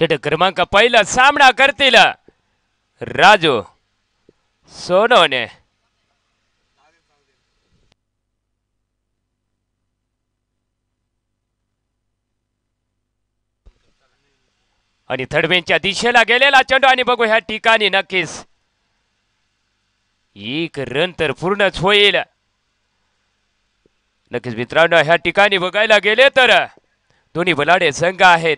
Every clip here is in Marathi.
षटक क्रमांक पहिला सामना करतील राजू सोनवणे आणि थडबेंच्या दिशेला गेलेला चेंडू आणि बघू ह्या ठिकाणी नक्कीच एक रन तर पूर्णच होईल। नक्कीच मित्रांनो ह्या ठिकाणी बघायला गेले तर दोन्ही बलाढ्य संघ आहेत।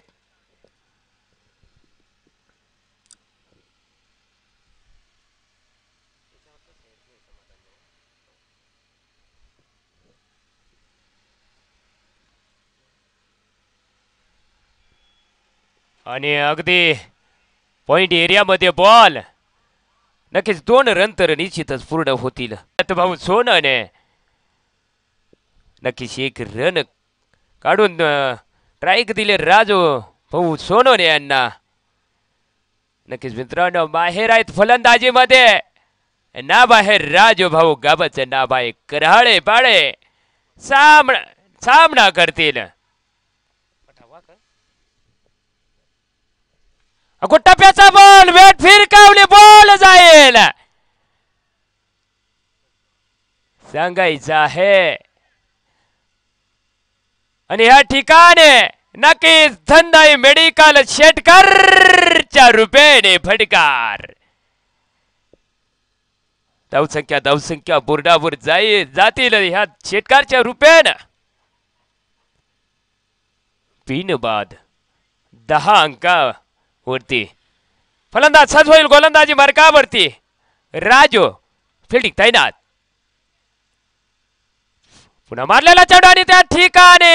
आणि अगदी पॉइंट एरियामध्ये बॉल नक्कीच 2 रन तर निश्चितच पूर्ण होतील। भाऊ सोनने नक्कीच 1 रन काढून ट्राईक दिले राजू भाऊ सोनवणे यांना। नक्कीच मित्रांनो बाहेर आहेत फलंदाजीमध्ये ना बाहेर राजू भाऊ गाबाचं नाव आहे कराळे पाळे सामना करतील। टप्प्याचा बॉल वेट फिरकावली बॉल जाईल सांगायचं आहे। आणि या ठिकाणी नक्कीच धंदाई मेडिकल शेटकरच्या रूपेने फटकार धावसंख्या बोर्डावर जातील ह्या शेटकारच्या रूपेने। बिनबाद 10 अंकावरती फलंदाज सज्ज होईल गोलंदाजी मार्गावरती राजू फिल्डिंग तैनात पुन्हा मारलेला चेंडू आणि त्या ठिकाणी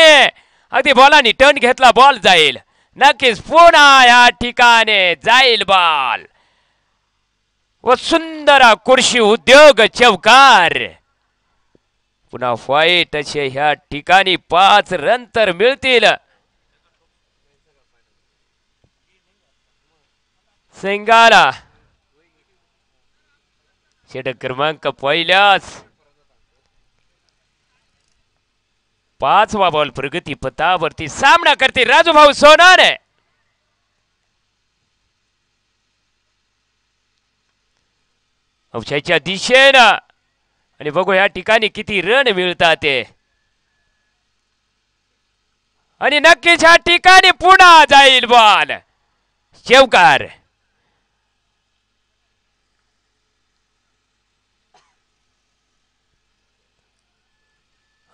अगदी बॉलाने टर्न घेतला बॉल जाईल नक्कीच पुन्हा या ठिकाणी जाईल बॉल व सुंदर कुर्शी उद्योग चौकार पुन्हा फाईट असे ह्या ठिकाणी 5 रन तर मिळतील। सिंगाला षटक क्रमांक पहिल्याच 5वा बॉल प्रगती पथावरती सामना करते राजू भाऊ सोनवणे। अवशाच्या दिशेनं आणि बघू या ठिकाणी किती रन मिळतात ते आणि नक्कीच या ठिकाणी पुन्हा जाईल बॉल चौकार।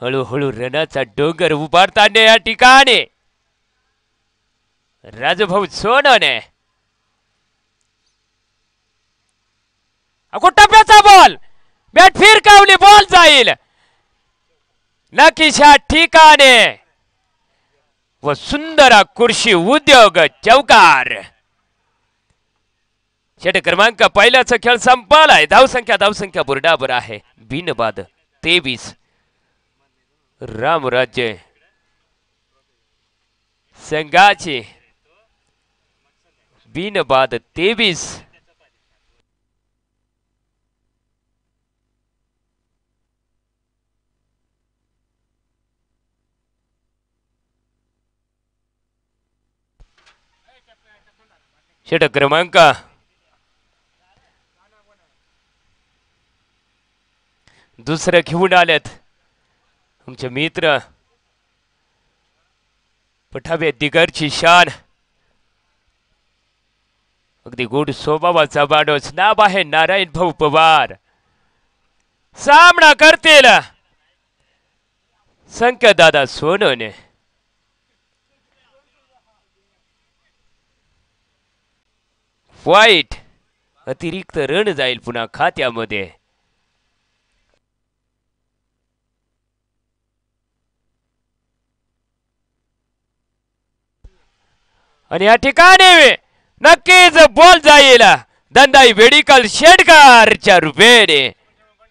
हळूहळू रनाचा डोंगर उभारताना या ठिकाणी राजूभाऊ सोनवणे टप्प्याचा बॉल बॅट फिरकावली बॉल जाईल नक्कीच या ठिकाणी व सुंदर कुर्शी उद्योग चौकार। षटक क्रमांक पहिल्याचा खेळ संपलाय धावसंख्या बोर्डावर आहे बिनबाद 23 रामराज्य संघाची बिनबाद 23। षटक क्रमांक दुसरं घेऊन आलेत आमचे मित्र पठावे दिगरची शान अगदी गोड स्वभावाचा माणूस नाव आहे नारायण भाऊ पवार सामना करतील संकेतदादा सोनवणे। वाईट अतिरिक्त रन जाईल पुन्हा खात्यामध्ये आणि या ठिकाणी नक्कीच बॉल जाईल धंदाई मेडिकल शेटकरच्या रूपेने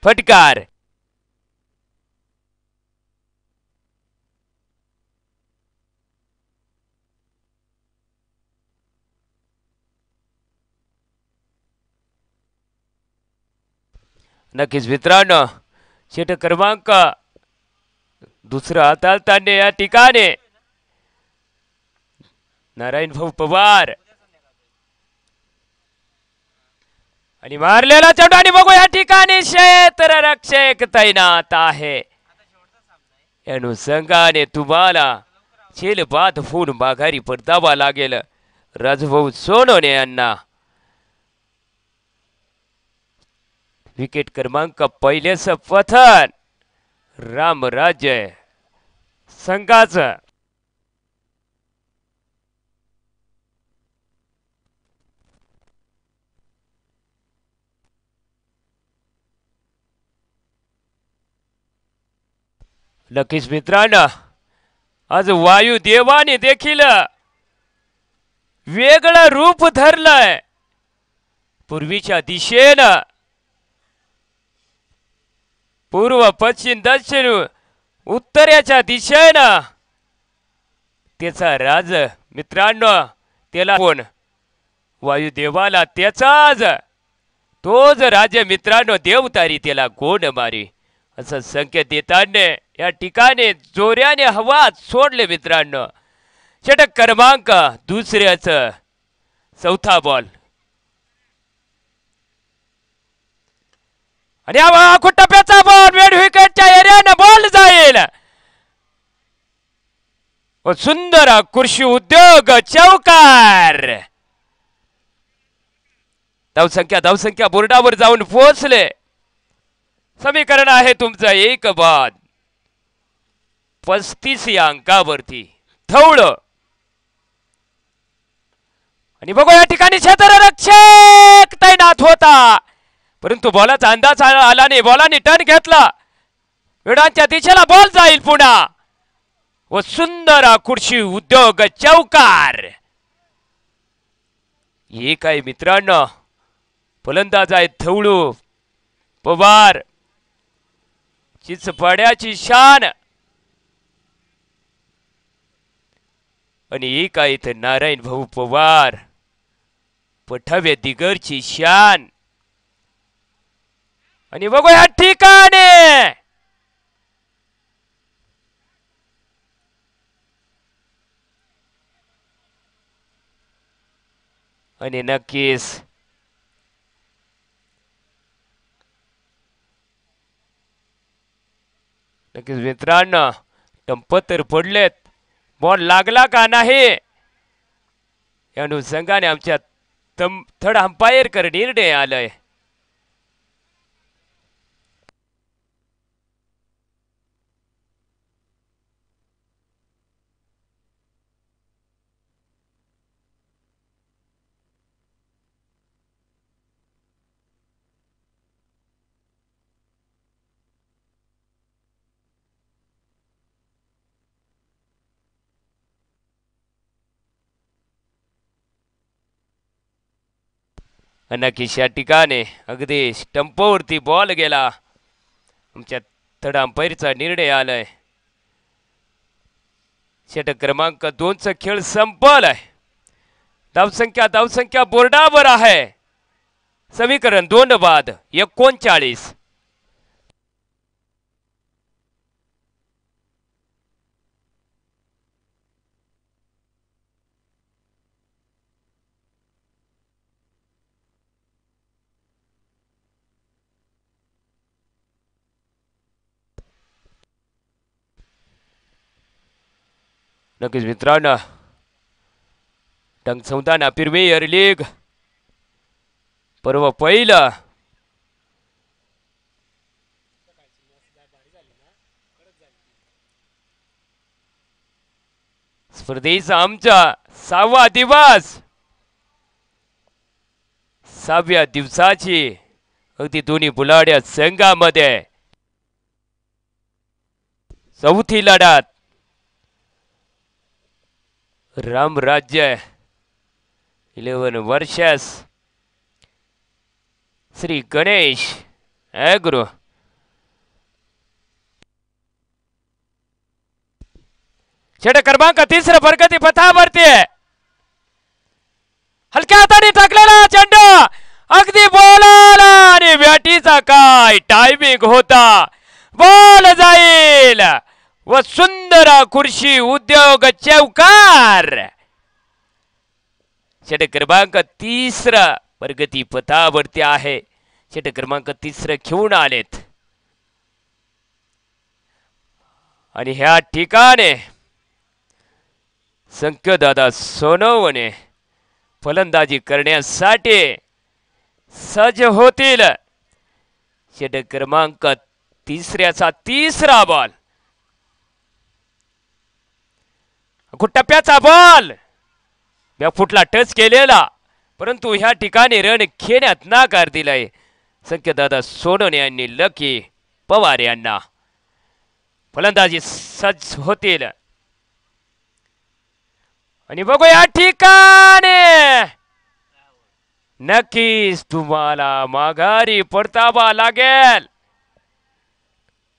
फटकार। नक्कीच मित्रांनो षटक क्रमांक दुसरा हाताळताना या ठिकाणी नारायण भाऊ पवार आणि मारलेला चेंडू आणि बघू या ठिकाणी क्षेत्ररक्षक तैनात आहे. अनुषंगाने तुम्हाला खेळ बाद होऊन माघारी परतावा लागेल. राजभाऊ सोनवणे यांना विकेट क्रमांक पहिलेच पथन रामराज्य संघाचं. नक्कीच मित्रांनो, आज वायुदेवाने देखील वेगळं रूप धरलंय. पूर्वीच्या दिशेनं पूर्व पश्चिम दक्षिण उत्तरेच्या दिशेनं त्याचा राज मित्रांनो, त्याला कोण वायुदेवाला त्याचाच तोच राजा मित्रांनो देवतारी त्याला गोड मारी असं संकेत देताना या ठिकाणी जोऱ्याने हवा सोडले मित्रांनो. षटक क्रमांक दुसऱ्याच चौथा बॉल आणि टप्प्याचा बॉल मिड विकेटच्या एरियाने बॉल जाईल. सुंदर कृषी उद्योग चौकार. धावसंख्या बोर्डावर जाऊन पोहोचले. समीकरण आहे तुमचं 1-35 या अंकावरती थवड. आणि बघू या ठिकाणी क्षेत्ररक्षक तैनात होता, परंतु बॉलाचा अंदाज आला नाही. बॉलाने टर्न घेतला. विडांच्या दिशेला बॉल जाईल पुन्हा. व सुंदर खुर्शी उद्योग चौकार. हे काय मित्रांनो, फलंदाज आहे थवडू पवार. चिचपाड्याची शान. आणि एक आहे इथं नारायण भाऊ पवार, पठाव्या दिगरची शान. आणि बघू या ठिकाणी आणि नक्कीच मित्रांनो टंप तर पडलेत. बॉल लागला का नाही या अनुषंगाने आमच्या थर्ड अंपायर कर निर्णय आलाय. नक्कीच या ठिकाणी अगदी स्टंपवरती बॉल गेला. आमच्या थर्ड अंपायरचा निर्णय आलाय. षटक क्रमांक 2चा खेळ संपलाय. धावसंख्या बोर्डावर आहे. समीकरण 2 बाद 39. नक्कीच मित्रांनो, टंगसौदाना प्रीमियर लीग पर्व पहिलं स्पर्धेचा आमचा 6वा दिवस. 6व्या दिवसाची अगदी दोन्ही बुलाड्या संघामध्ये चौथी लढत. रामराज्य 11 वर्षस श्री गणेश ॲग्रो. षटक क्रमांक 3 प्रगती पथावरती हलक्या हाताने टाकलेला चेंडू अगदी बॉलला आणि बॅटीचा काय टायमिंग होता. बॉल जाईल व सुंदर खुर्शी उद्योग चौकार. षटक क्रमांक 3 प्रगती पथावरती आहे. षटक क्रमांक 3 घेऊन आलेत आणि ह्या ठिकाणी संख्यदादा सोनवणे फलंदाजी करण्यासाठी सज्ज होतील. षटक क्रमांक 3चा तिसरा बॉल, टप्प्याचा बॉल फुटला, टच केलेला, परंतु ह्या ठिकाणी रन खेळण्यात नाकार दिलाय संख्यदादा सोनवणे यांनी. लकी पवार यांना फलंदाजी सज्ज होतील आणि बघू या ठिकाणी नक्कीच तुम्हाला माघारी परतावा लागेल.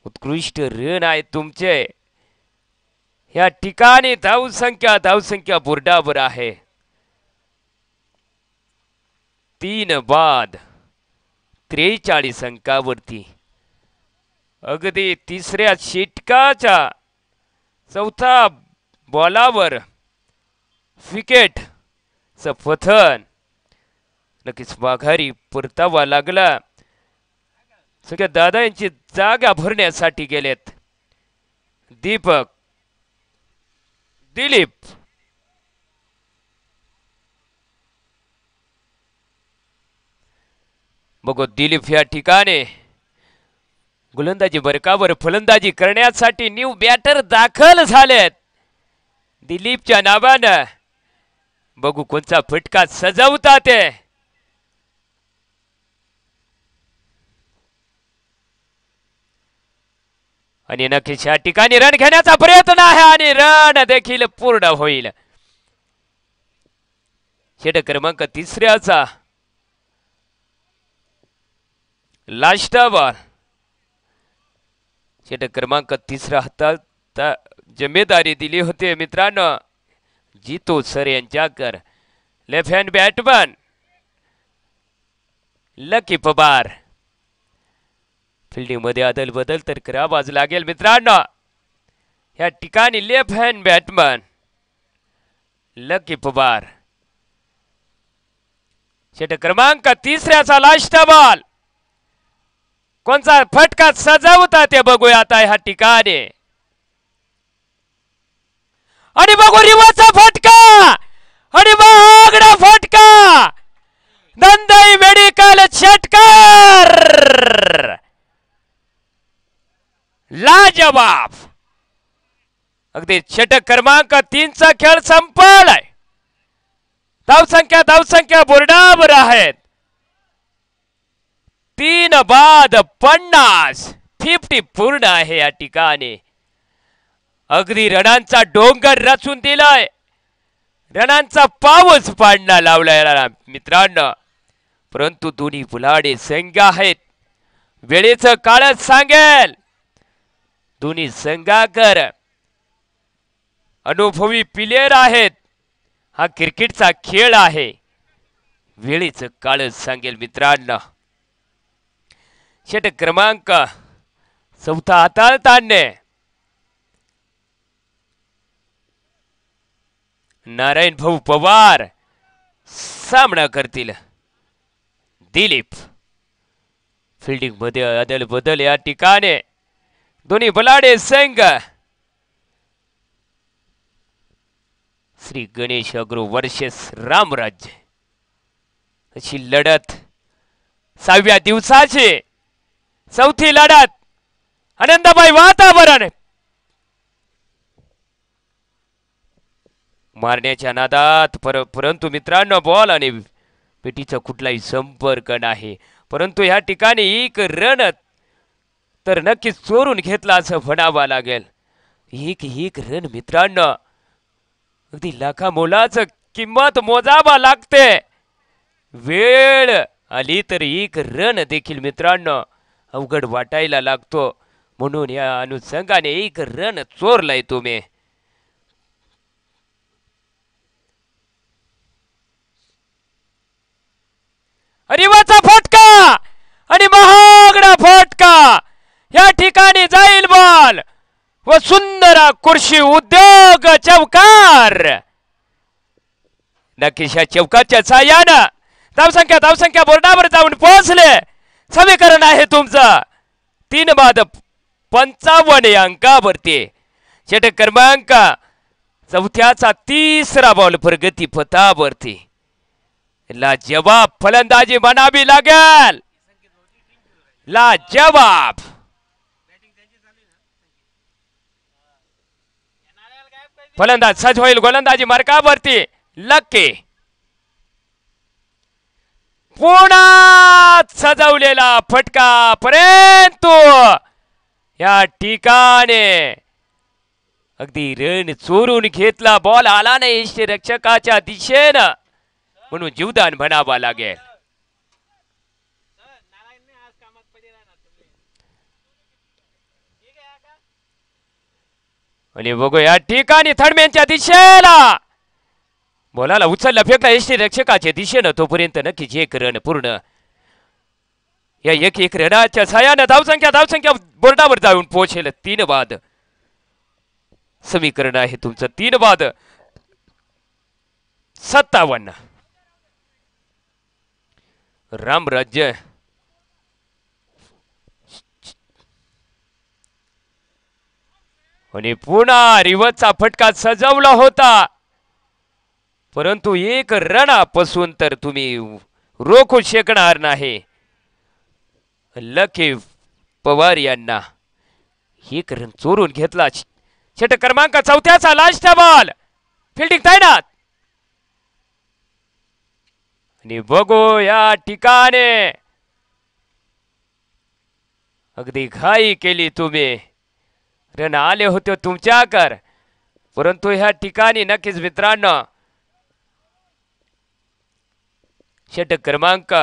उत्कृष्ट रन आहे तुमचे. या ठिकाणी धावसंख्या बोर्डावर आहे. 3 बाद 43 अंकावरती. अगदी तिसऱ्या षटकाच्या चौथा बॉलावर विकेट पतन. नक्कीच माघारी परतावा लागला. सगळ्या दादा यांची जागा भरण्यासाठी गेलेत दीपक, दिलीप. बघू दिलीप या ठिकाणी गोलंदाजी बरकावर फलंदाजी करण्यासाठी न्यू बॅटर दाखल झालेत दिलीपच्या नावानं. बघू कोणता फटका सजवतात ते. आणि नक्कीच या ठिकाणी रन घेण्याचा प्रयत्न आहे आणि रन देखील पूर्ण होईल. षटक क्रमांक 3चा लास्ट बॉल. षटक क्रमांक 3 हातात जिम्मेदारी दिली होती मित्रांनो जितो सर यांच्याकर. Left hand batman Lucky Pawar. Fielding मध्ये अदल बदल तर करावाच लागेल मित्रांनो. या ठिकाणी left hand batman Lucky Pawar. षटक क्रमांक 3चा लास्ट बॉल. कोणता फटका सजवता ते बघूया आता ह्या ठिकाणी. आणि बघू रिवाचा फटका आणि महागडा फटका. नंदाई मेडिकल षटकार लाजवाब. अगदी षटक क्रमांक 3चा खेळ संपलाय. धावसंख्या बोर्डावर आहेत. 3 बाद 50 पूर्ण आहे या ठिकाणी. अगदी रनांचा डोंगर रचून दिलाय. रनांचा पाऊस पाडणा लावलाय मित्रांनो. परंतु दोन्ही बुलाडे संघ आहेत. वेळेचं काळच सांगेल. दोन्ही संघाकर अनुभवी प्लेयर आहेत. हा क्रिकेटचा खेळ आहे. वेळेचं काळच सांगेल मित्रांनो. षटक क्रमांक 4 हाताळताना नारायण भाऊ पवार सामना करतील. दिलीप फिल्डिंग मध्ये अदल बदल या ठिकाणी दोन्ही बलाडे संघ. श्री गणेश अग्रो वर्सेस रामराज्य अशी लढत 6व्या दिवसाची 4थी लढत. आनंदमय वातावरण. मारण्याच्या नादात परंतु मित्रांनो बॉल आणि पेटीचा कुठलाही संपर्क नाही. परंतु या ठिकाणी एक रन तर नक्कीच चोरून घेतला असं म्हणावं लागेल. एक रन मित्रांनो अगदी लाखा मोलाचं किंमत मोजावा लागते. वेळ आली तर एक रन देखील मित्रांनो अवघड वाटायला लागतो. म्हणून या अनुषंगाने एक रन चोरलाय तुम्ही. रिवाचा फटका आणि महागडा फटका. या ठिकाणी जाईल बॉल व सुंदर कुर्शी उद्योग चौकार. नक्कीच या चौकाच्या साह्यानं धावसंख्या बोर्डावर जाऊन पोहोचले. समीकरण आहे तुमचं 3 बाद 55 या अंकावरती. षटक क्रमांक 4 तिसरा बॉल प्रगती पथावरती. लाजवाब फलंदाजी म्हणावी लागेल. लाजवाब फलंदाज सज्ज होईल गोलंदाजी मार्गावरती. लक्की पुन्हा सजवलेला फटका, परंतु या ठिकाणी अगदी रन चोरून घेतला. बॉल आला नाही रक्षकाच्या दिशेनं, म्हणून जीवदान म्हणावा लागेल. आणि बघू या ठिकाणी थर्डमॅनच्या दिशेला बॉलाला उचलला फेकला रक्षकाच्या दिशेनं. तोपर्यंत नक्कीच एक रन पूर्ण. या एक रनाच्या साहाय्यानं धावसंख्या बोर्डावर जाऊन पोहोचेल. 3 बाद समीकरण आहे तुमचं 3 बाद 57. रामराज्य आणि पुन्हा रिव्हर्सचा फटका सजवला होता, परंतु एक रनापासून तर तुम्ही रोखू शकणार नाही. लकी पवार यांना एक रन चोरून घेतला. षटक क्रमांक 4 लास्ट बॉल. फिल्डिंग तैनात. आणि बघू या ठिकाणी अगदी घाई केली तुम्ही. रन आले होते तुमच्याकर, परंतु ह्या ठिकाणी नक्कीच मित्रांनो षटक क्रमांक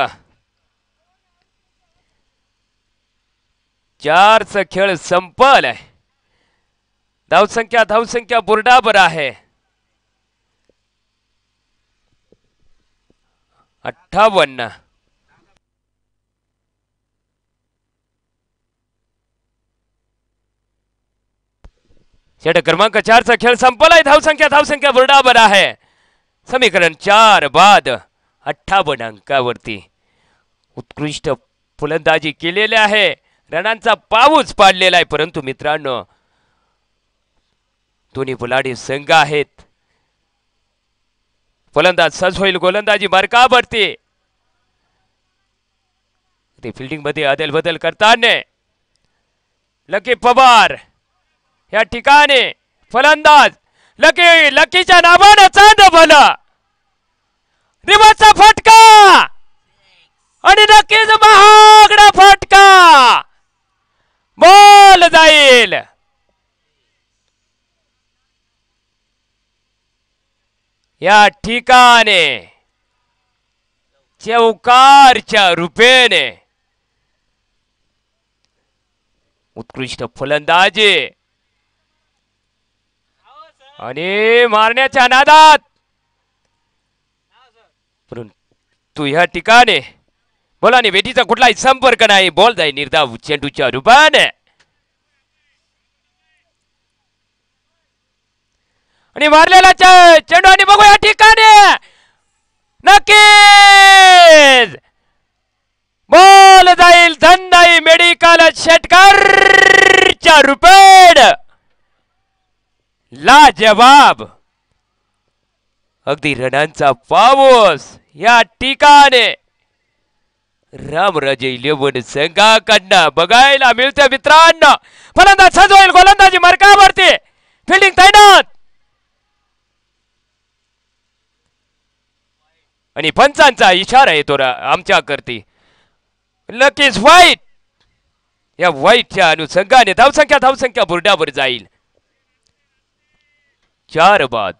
4 खेळ संपलाय. धावसंख्या बोर्डावर आहे 58. षटक क्रमांक 4 खेळ संपलाय. धावसंख्या बोर्डावर आहे. समीकरण 4 बाद 58 अंकावरती. उत्कृष्ट फलंदाजी केलेली आहे. रनांचा पाऊस पाडलेला आहे, परंतु मित्रांनो दोन्ही बुलाडी संघ आहेत. फलंदाज सज्ज होईल गोलंदाजी मार्गावरती. ते फिल्डिंग मध्ये अदल बदल करताना लकी पवार या ठिकाणी फलंदाज लकीच्या नावानं चांद भला. रिव्हर्सचा फटका आणि नक्कीच महागडा फटका. बॉल जाईल. या ठिकाणी चौकारच्या रूपेने उत्कृष्ट फलंदाजी आणि मारण्याच्या नादात, परंतु या ठिकाणी बोलाने वेटीचा कुठलाही संपर्क नाही. बॉल जाईल निर्धाव चेंडूच्या रूपाने. आणि मारलेला चेंडू आणि बघू या ठिकाणी नक्कीच बॉल जाईल धंदाई मेडिकल षटकारच्या रूपेने. लाजवाब अगदी रनांचा पाऊस या ठिकाणी रामराजे 11 संघाकडनं बघायला मिळते मित्रांनो. फलंदाज सज्ज होईल गोलंदाजी मार्गावरती. फिल्डिंग तैनात. आणि पंचांचा इशारा येतो आमच्या करती. लकीज व्हाईट या व्हाईटच्या अनुषंगाने धावसंख्या बोर्डावर जाईल. 4 बाद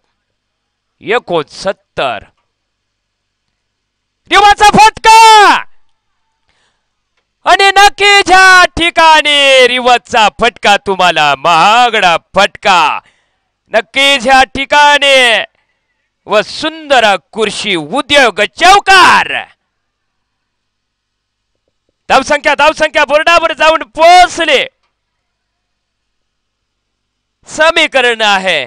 69. रिव्हर्सचा फटका आणि नक्कीच या ठिकाणी रिव्हर्सचा फटका तुम्हाला महागडा फटका. नक्कीच या ठिकाणी व सुंदर कुर्शी उद्योग चौकार. धावसंख्या बोर्डावर जाऊन पोहोचले. समीकरण आहे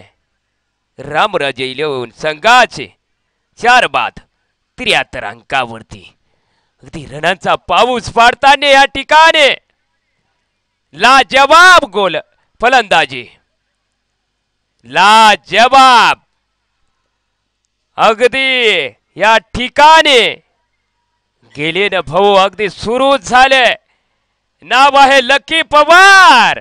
रामराजे 11 संघाचे 4 बाद 73 अंकावरती अगदी रनांचा पाऊस पाडताना या ठिकाणी लाजवाब गोल फलंदाजी, लाजवाब अगदी या ठिकाणी गेले ना भाऊ, अगदी सुरू झाले. नाव आहे लकी पवार.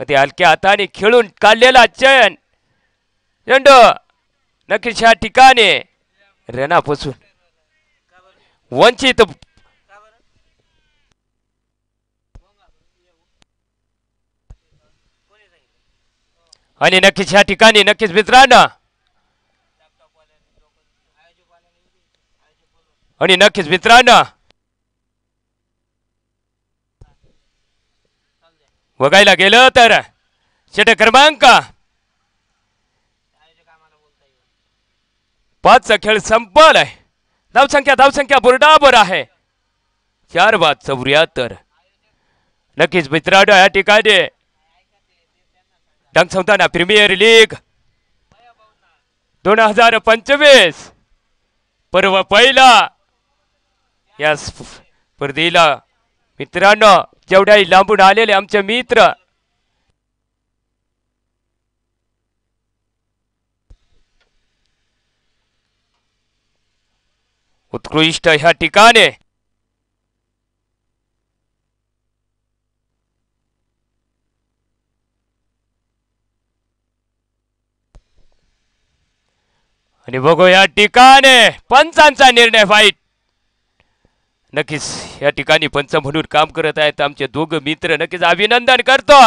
अगदी हलक्या हाताने खेळून काढलेला चेंडू नक्कीच या ठिकाणी रनापासून वंचित. आणि नक्कीच या ठिकाणी नक्कीच मित्रांनो, आणि नक्कीच मित्रांनो बघायला गेलं तर षटक क्रमांक 5 चा खेळ संपलाय. धावसंख्या बरोबर आहे 4/74. नक्कीच मित्रांनो या ठिकाणी संस्थाना प्रीमियर लीग 2025 पर्व पहिला या स्पर्धेला मित्रांनो जेवढ्याही लांबून आलेले आमचे मित्र उत्कृष्ट ह्या ठिकाणी आणि बघू या ठिकाणी पंचांचा निर्णय. फाईट नक्कीच या ठिकाणी पंच म्हणून काम करत आहेत आमचे दोघं मित्र. नक्कीच अभिनंदन करतो.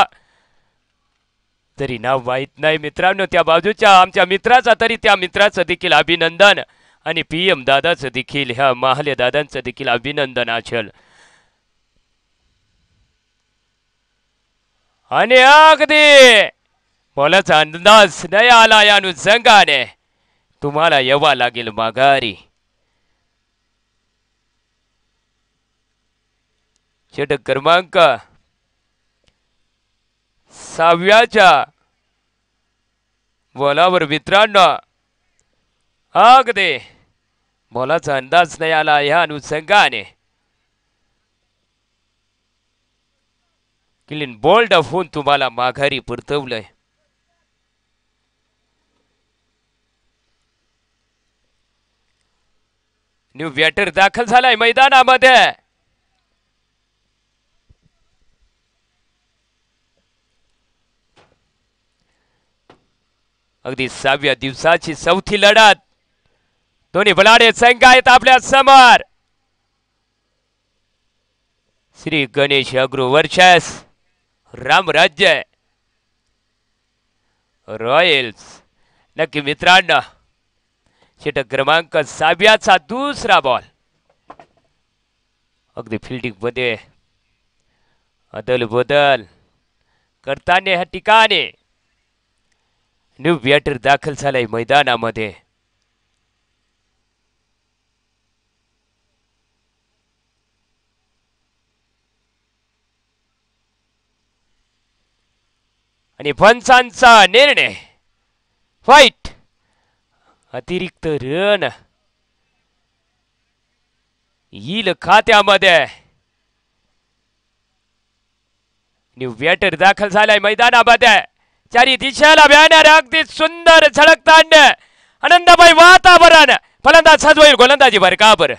तरी नाव माहित नाही मित्रांनो त्या बाजूच्या आमच्या मित्राचा, तरी त्या मित्राचं देखील अभिनंदन. आणि PM दादाचं देखील, ह्या महाले दादांचं देखील अभिनंदन असेल. आणि अगदी बोलाचा अंदाज नाही आला या अनुषंगाने तुम्हाला यावा लागेल माघारी. षटक क्रमांक 6व्याच्या बॉलावर मित्रांनो अगदी बॉलाचा अंदाज नाही आला या अनुषंगाने क्लीन बोल्ड होऊन तुम्हाला माघारी परतवलंय. न्यू बॅटर दाखल झालाय मैदानामध्ये. अगदी 6व्या दिवसाची चौथी लढत. दोन्ही बलाढ्य संघ आहेत आपल्या समोर. श्री गणेश अग्रो वर्सेस रामराज्य रॉयल्स. नक्की मित्रांनो षटक क्रमांक 6व्याचा दुसरा बॉल. अगदी फिल्डिंग मध्ये अदल बदल करताना ह्या ठिकाणी न्यू बॅटर दाखल झालाय मैदानामध्ये. आणि पंचांचा निर्णय. फाईट अतिरिक्त रन येईल खात्यामध्ये. न्यू बॅटर दाखल झालाय मैदानामध्ये. चारी दिशेला बॅनर अगदी सुंदर झळकताना आनंदमय वातावरण. फलंदाज सजवईल गोलंदाजी बरकाबर.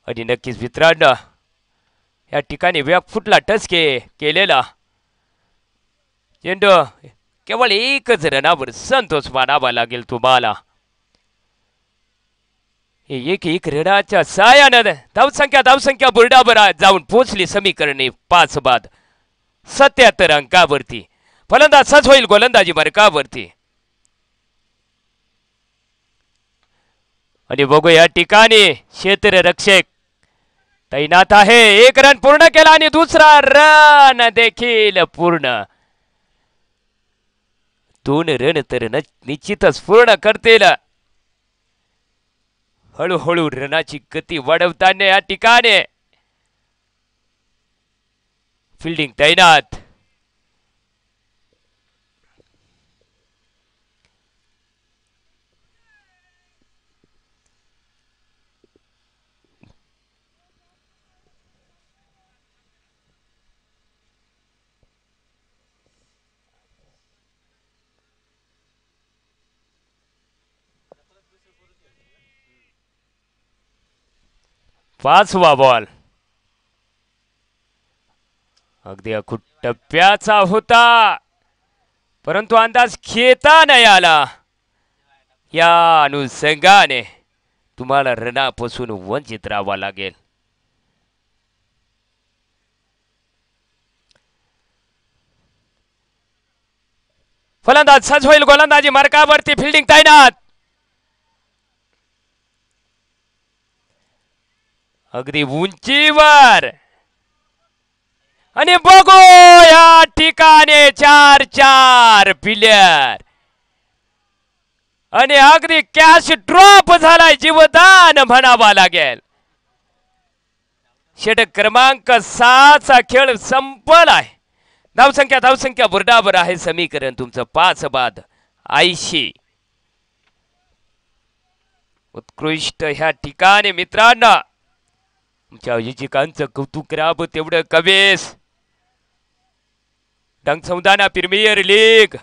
आणि नक्कीच मित्रांनो या ठिकाणी बॅक फुटला टच केलेला चेंडू केवळ एकच रनावर संतोष मानावा लागेल तुम्हाला. एक रनाच्या साहाय्याने धावसंख्या बोर्डावर जाऊन पोहोचली समीकरणे 5 बाद 77 अंकावरती. फलंदाज सच होईल गोलंदाजी मार्कावरती. आणि बघू या ठिकाणी क्षेत्ररक्षक तैनात आहे. 1 रन पूर्ण केला आणि दुसरा रन देखील पूर्ण. 2 रन तर निश्चितच पूर्ण करतील. हळूहळू रनाची गती वाढवताना या ठिकाणी फिल्डिंग तैनात. 5वा बॉल अगदी अखूट टप्प्याचा होता परंतु अंदाज घेता नाही आला या अनुषंगाने तुम्हाला रनापासून वंचित राहावं लागेल फलंदाज सज्ज होईल गोलंदाजी मार्कावरती फिल्डिंग तैनात अगदी उंचीवर आणि बघू या ठिकाणी 4-4 प्लेयर आणि अगदी कॅश ड्रॉप झालाय जीवदान म्हणावा लागेल षटक क्रमांक 6 चा खेळ संपलाय धावसंख्या बुरडावर आहे समीकरण तुमचं 5 बाद 80 उत्कृष्ट ह्या ठिकाणी मित्रांनो तुमच्या आयोजकांचं कौतुक करावं तेवढं कवेस सौदाना प्रीमियर लीग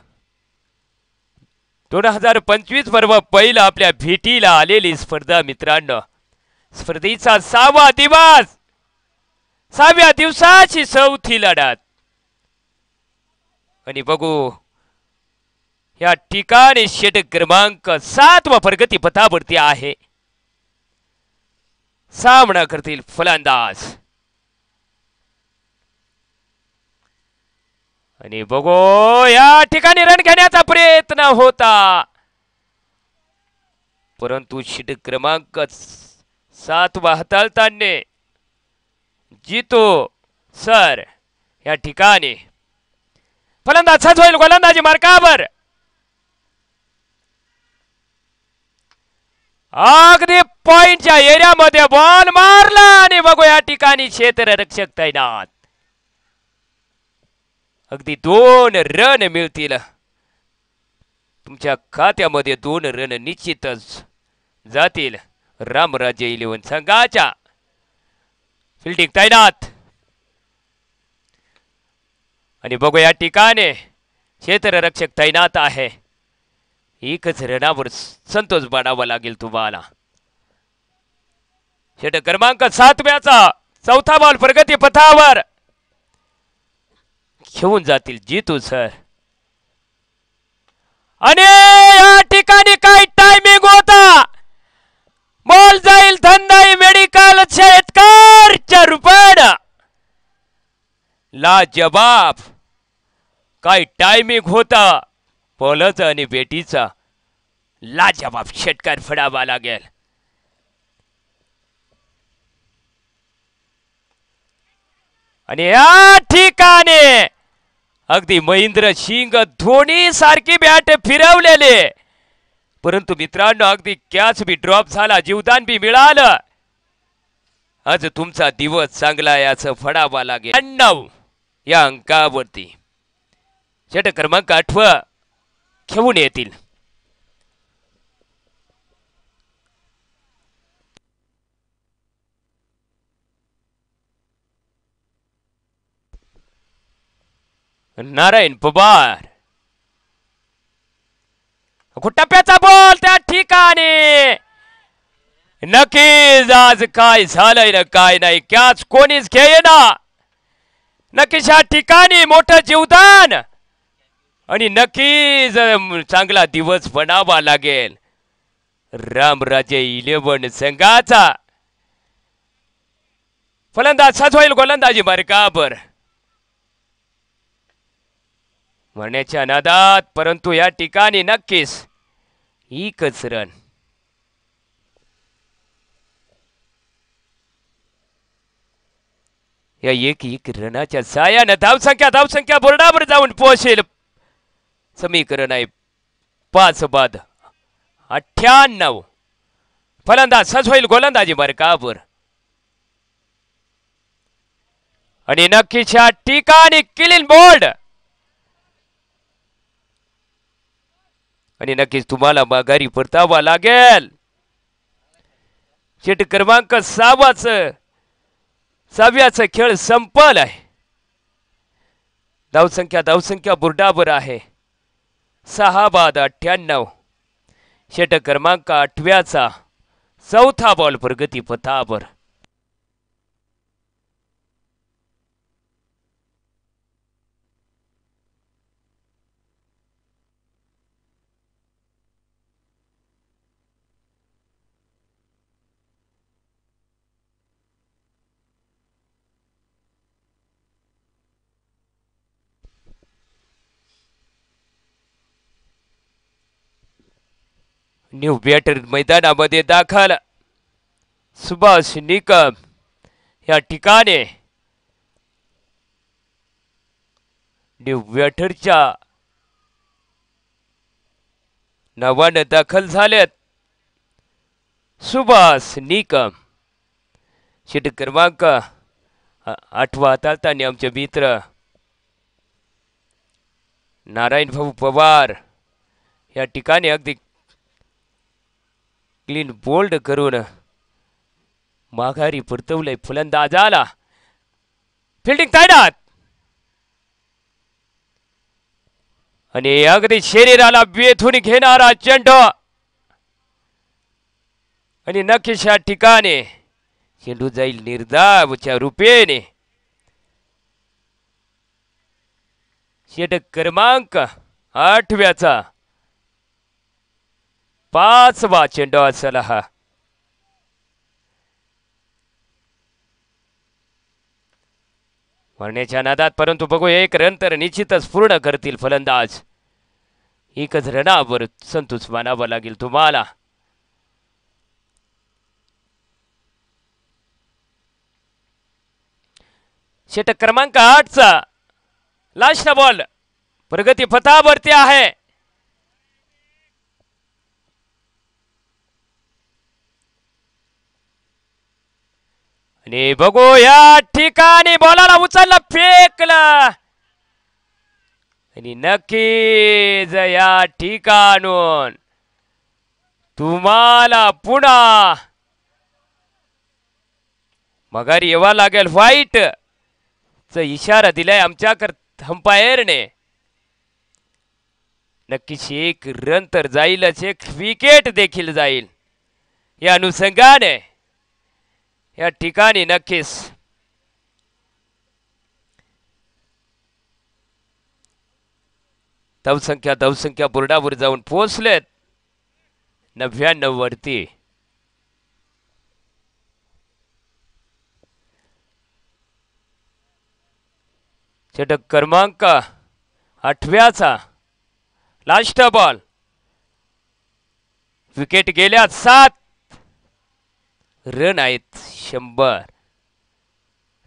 2025 बरोबर पहिलं आपल्या भेटीला आलेली स्पर्धा मित्रांनो स्पर्धेचा 6वा दिवस 6व्या दिवसाची चौथी लढत आणि बघू या ठिकाणी षटक क्रमांक 7 वा प्रगती पथावरती आहे सामना करतील फलंदाज आणि बघू या ठिकाणी रन घेण्याचा प्रयत्न होता परंतु षटक क्रमांक 7 वा हाताळताना जितो सर या ठिकाणी फलंदाज सज्ज होईल गोलंदाजी मार्कावर अगदी पॉइंटच्या एरियामध्ये बॉल मारला आणि बघू या ठिकाणी क्षेत्ररक्षक तैनात अगदी 2 रन मिळतील तुमच्या खात्यामध्ये 2 रन निश्चितच जातील रामराज्य 11 संघाच्या फिल्डिंग तैनात आणि बघू या ठिकाणी क्षेत्ररक्षक तैनात आहे एकच रनावर संतोष बाळगावा लागेल तुम्हाला षटक क्रमांक 7व्याचा चौथा बॉल प्रगती पथावर घेऊन जातील जितू सर आणि या ठिकाणी काय टायमिंग होता बॉल जाईल धंदाई मेडिकल शेतकरच्या रूपानं लाजवाब काय टायमिंग होता बॉलचा आणि बेटीचा लाजवाब षटकार फडावा लागेल आणि या ठिकाणी अगदी महेंद्र सिंग धोनी सारखी बॅट फिरवलेले परंतु मित्रांनो अगदी कॅच बी ड्रॉप झाला जीवदान बी मिळालं आज तुमचा दिवस चांगला याचं फडावा लागेल 99 या अंकावरती षटक क्रमांक 8 घेऊन येतील नारायण पवार टप्प्याचा बॉल त्या ठिकाणी नक्कीच आज काय झालंय ना काय नाही कॅच कोणीच घेईना नक्कीच या ठिकाणी मोठं जीवदान आणि नक्कीच चांगला दिवस बनावा लागेल रामराजे 11 संघाचा फलंदाज सज्ज होईल गोलंदाजी मार्कावर म्हणण्याच्या नादात परंतु या ठिकाणी नक्कीच एकच रन या एक रनाच्या सायाने धावसंख्या बोर्डावर जाऊन पोहोचेल समीकरण आहे 5 बाद 98 फलंदाज सज्ज होईल गोलंदाजी मार्कावर आणि नक्कीच या ठिकाणी क्लीन बोल्ड आणि नक्कीच तुम्हाला माघारी परतावा लागेल षटक क्रमांक 6व्याचा खेळ संपल आहे धावसंख्या बोर्डावर आहे 6 बाद 98 षटक क्रमांक 8व्याचा चौथा बॉल प्रगती पथावर न्यू बॅटर मैदानामध्ये दाखल सुभाष निकम या ठिकाणी न्यू बॅटरच्या नावाने दाखल झालेत सुभाष निकम. षटक क्रमांक 8 हाताळताना आमचे मित्र नारायण भाऊ पवार या ठिकाणी अगदी क्लीन बोल्ड करून माघारी परतवलंय फलंदाजाला. फिल्डिंग तैनात आणि अगदी शरीराला वेधून घेणारा चेंडू आणि नक्कीच या ठिकाणी चेंडू जाईल निर्धावच्या रूपेने. षटक क्रमांक 8 5वा चेंडू असेल हा. मारण्याच्या नादात परंतु बघूया एक रन तर निश्चितच पूर्ण करतील फलंदाज. एकच रनावर संतोष मानावा लागेल तुम्हाला. षटक क्रमांक 8चा लास्ट बॉल प्रगती पथावरती आहे. आणि बघू या ठिकाणी बॉलाला उचलला फेकला आणि नक्कीच या ठिकाणून तुम्हाला पुन्हा मगारी यावा लागेल. व्हाईट चा इशारा दिलाय आमच्या अंपायरने. नक्कीच एक रन तर जाईलच, एक विकेट देखील जाईल. या अनुषंगाने या ठिकाणी नक्कीच धावसंख्या बोर्डावर जाऊन पोहोचलेत 99 वरती. षटक क्रमांक 8चा लास्ट बॉल. विकेट गेल्या 7 रन आहेत 100.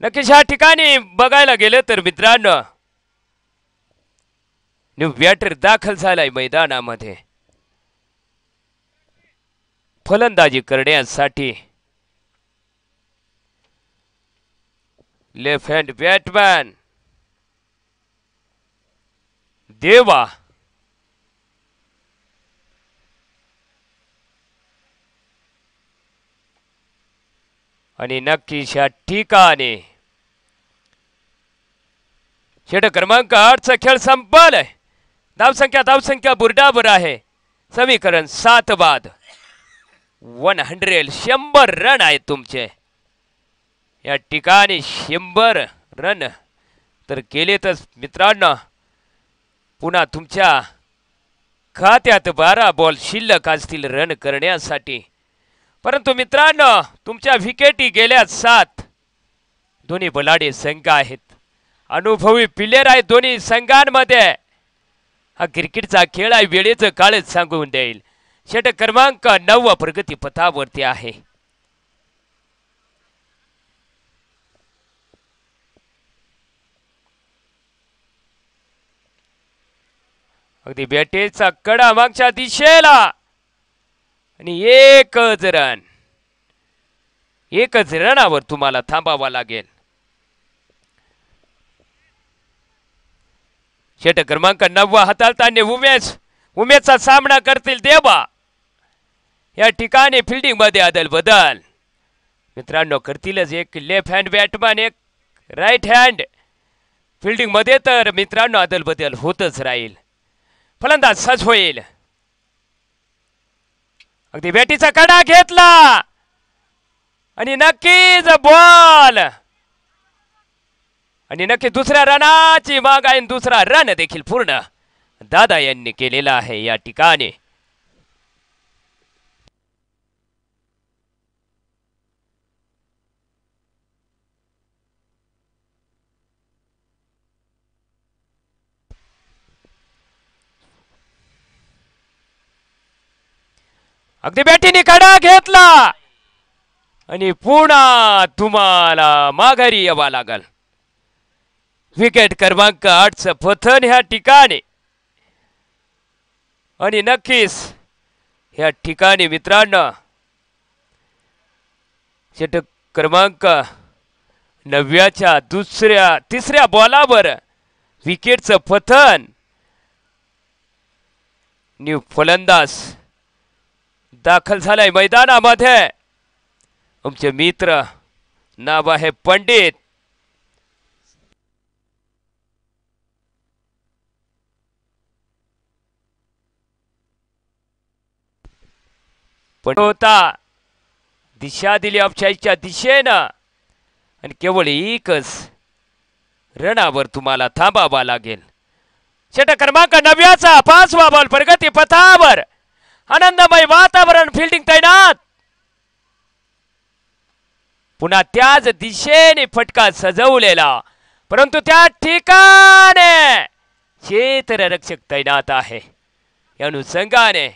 नक्कीच या ठिकाणी बघायला गेलं तर मित्रांनो न्यू बॅटर दाखल झालाय मैदानामध्ये फलंदाजी करण्यासाठी. लेफ्ट हँड बॅटमॅन देवा आणि नक्कीच या ठिकाणी षटक क्रमांक 8चा खेळ संपलाय. धावसंख्या बुरडावर आहे. समीकरण 7 बाद 100 रन आहेत तुमचे. या ठिकाणी 100 रन तर केलेतच मित्रांनो. पुन्हा तुमच्या खात्यात 12 बॉल शिल्लक असतील रन करण्यासाठी. परंतु मित्रांनो तुमच्या विकेटी गेल्या 7. दोन्ही बलाढ्य संघ आहेत, अनुभवी प्लेयर आहेत दोन्ही संघांमध्ये. हा क्रिकेटचा खेळ आहे, वेळेचं काळच सांगून देईल. षटक क्रमांक 9 प्रगती पथावरती आहे. अगदी बॅटेचा कडा मागच्या दिशेला आणि एकच रनावर तुम्हाला थांबावा लागेल. षटक क्रमांक 9 हाताळताना उमेशचा सामना करतील देवा. या ठिकाणी फिल्डिंग मध्ये अदल बदल मित्रांनो करतीलच. एक लेफ्ट हँड बॅटमॅन, एक राईट हँड. फिल्डिंग मध्ये तर मित्रांनो अदल बदल होतच राहील. फलंदाज सज्ज होईल. अगदी बॅटीचा कडा घेतला आणि नक्कीच बॉल आणि नक्की दुसऱ्या रनाची माग आहे. दुसरा रन देखील पूर्ण दादा यांनी केलेला आहे. या ठिकाणी अगदी बॅटीने कडा घेतला आणि पुन्हा तुम्हाला माघारी यावा लागल. विकेट क्रमांक 8चं पतन ह्या ठिकाणी. आणि नक्कीच ह्या ठिकाणी मित्रांनो षटक क्रमांक 9च्या तिसऱ्या बॉलावर विकेटचं पतन. न्यू फलंदाज दाखल झालाय मैदानामध्ये. आमचे मित्र नाव आहे पंडित. होता दिशा दिली ऑफसाईडच्या दिशेनं आणि केवळ एकच रनावर तुम्हाला थांबावा लागेल. षटक क्रमांक 9चा 5वा बॉल प्रगती पथावर. आनंदमय वातावरण, फिल्डिंग तैनात. पुन्हा त्याच दिशेने फटका सजवलेला, परंतु त्या ठिकाणी क्षेत्ररक्षक तैनात आहे. या अनुषंगाने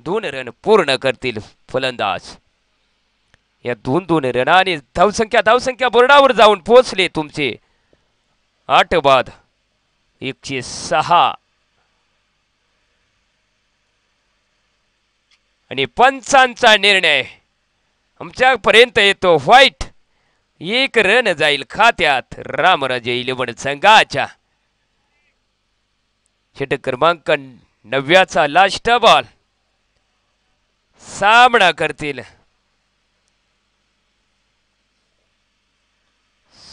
2 रन पूर्ण करतील फलंदाज. या 2 रनाने धावसंख्या बोर्डावर जाऊन पोहोचले तुमचे 8 बाद 106. आणि पंचांचा निर्णय आमच्यापर्यंत येतो. व्हाईट 1 रन जाईल खात्यात रामराजे 11 संघाच्या. षटक क्रमांक 9चा लास्ट बॉल. सामना करतील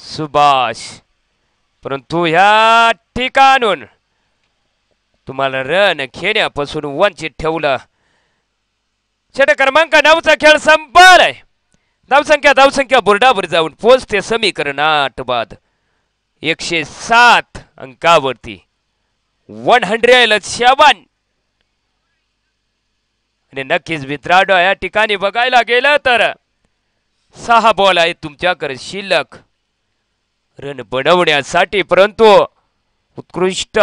सुभाष, परंतु ह्या ठिकाणून तुम्हाला रन खेळण्यापासून वंचित ठेवलं. षटक क्रमांक 9चा खेळ संपलाय. धावसंख्या बोर्डावर जाऊन पोहोचते समीकरण 8 बाद 107 अंकावरती 107. आणि नक्कीच मित्रांनो या ठिकाणी बघायला गेलं तर 6 बॉल आहेत तुमच्याकडे शिल्लक रन बनवण्यासाठी, परंतु उत्कृष्ट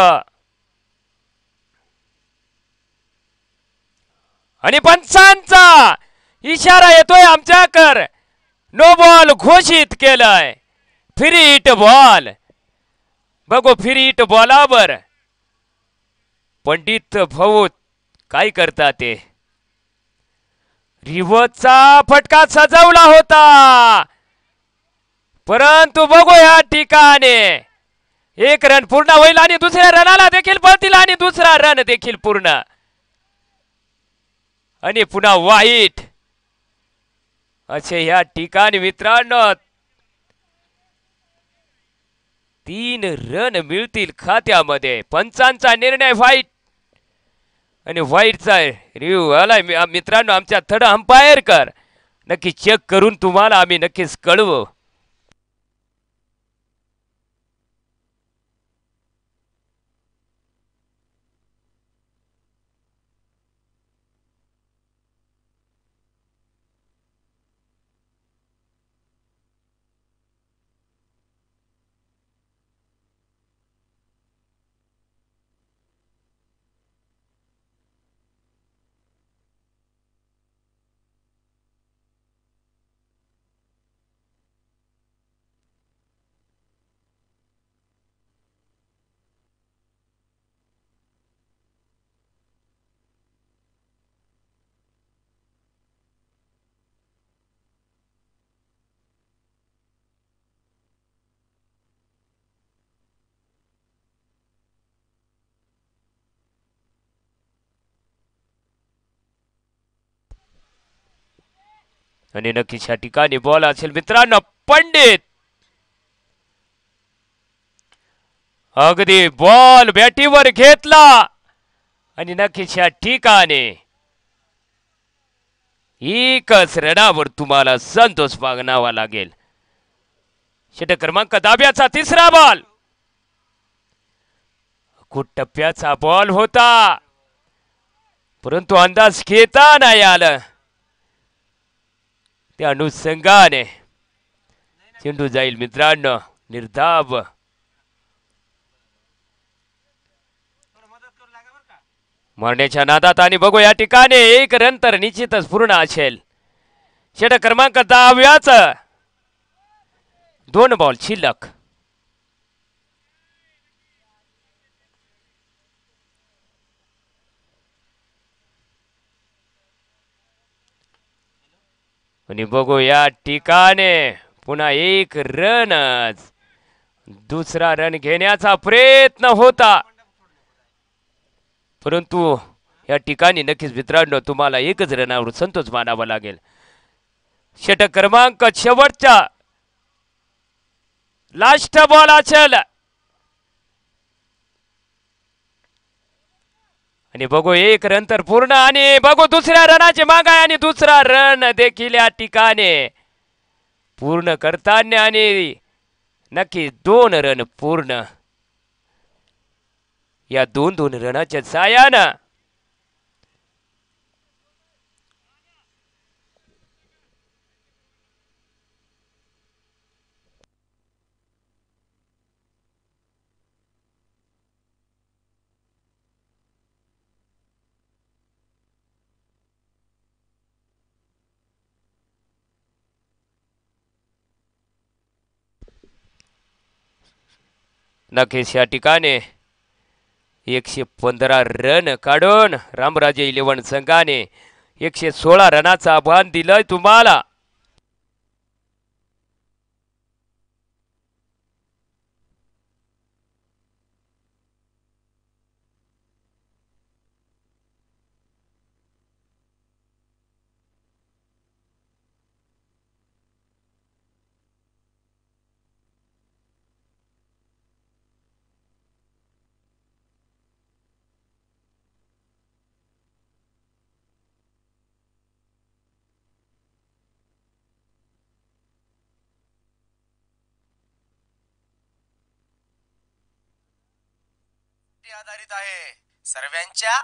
आणि पंचांचा इशारा येतोय आमच्याकडे. नो बॉल घोषित केलाय. Free hit ball. बघू फ्री हिट बॉलावर पंडित भाऊ काय करतात ते. रिव्हर्सचा फटका सजवला होता, परंतु बघू या ठिकाणी 1 रन पूर्ण होईल आणि दुसऱ्या रनाला देखील पळतील आणि दुसरा रन देखील पूर्ण. आणि पुन्हा वाईट असे या ठिकाणी मित्रांनो 3 रन मिळतील खात्यामध्ये. पंचांचा निर्णय व्हाईट आणि व्हाईटचा रिव्ह्यू आलाय मित्रांनो आमच्या थर्ड अंपायर कर. नक्की चेक करून तुम्हाला आम्ही नक्कीच कळवू. आणि नक्कीच या ठिकाणी बॉल असेल मित्रांनो पंडित. अगदी बॉल बॅटीवर घेतला आणि नक्कीच या ठिकाणी 1 रनावर तुम्हाला संतोष मागणावा लागेल. षटक क्रमांक 10चा 3रा बॉल. खूप टप्प्याचा बॉल होता, परंतु अंदाज घेता नाही आलं. त्या अनुषंगाने चेंडू जाईल मित्रांनो निर्धाव. मारण्याच्या नादात आणि बघू या ठिकाणी एक रन तर निश्चितच पूर्ण असेल. षटक क्रमांक 10व्याच 2 बॉल शिल्लक. आणि बघू या ठिकाणी पुन्हा एक रनच. दुसरा रन घेण्याचा प्रयत्न होता परंतु या ठिकाणी नक्कीच मित्रांनो तुम्हाला एकच रनावर संतोष मानावा लागेल. षटक क्रमांक शेवटचा लास्ट बॉल असेल आणि बघू एक रन तर पूर्ण आणि बघू दुसऱ्या रनाची माग आहे आणि दुसरा रन देखील या ठिकाणी पूर्ण करताना आणि नक्की 2 रन पूर्ण. या 2 रनाच्या साहाय्यानं नक्कीच या ठिकाणी 115 रन काढून रामराजे 11 संघाने 116 रनाचं आव्हान दिलंय तुम्हाला. आधारित आहे सर्वांच्या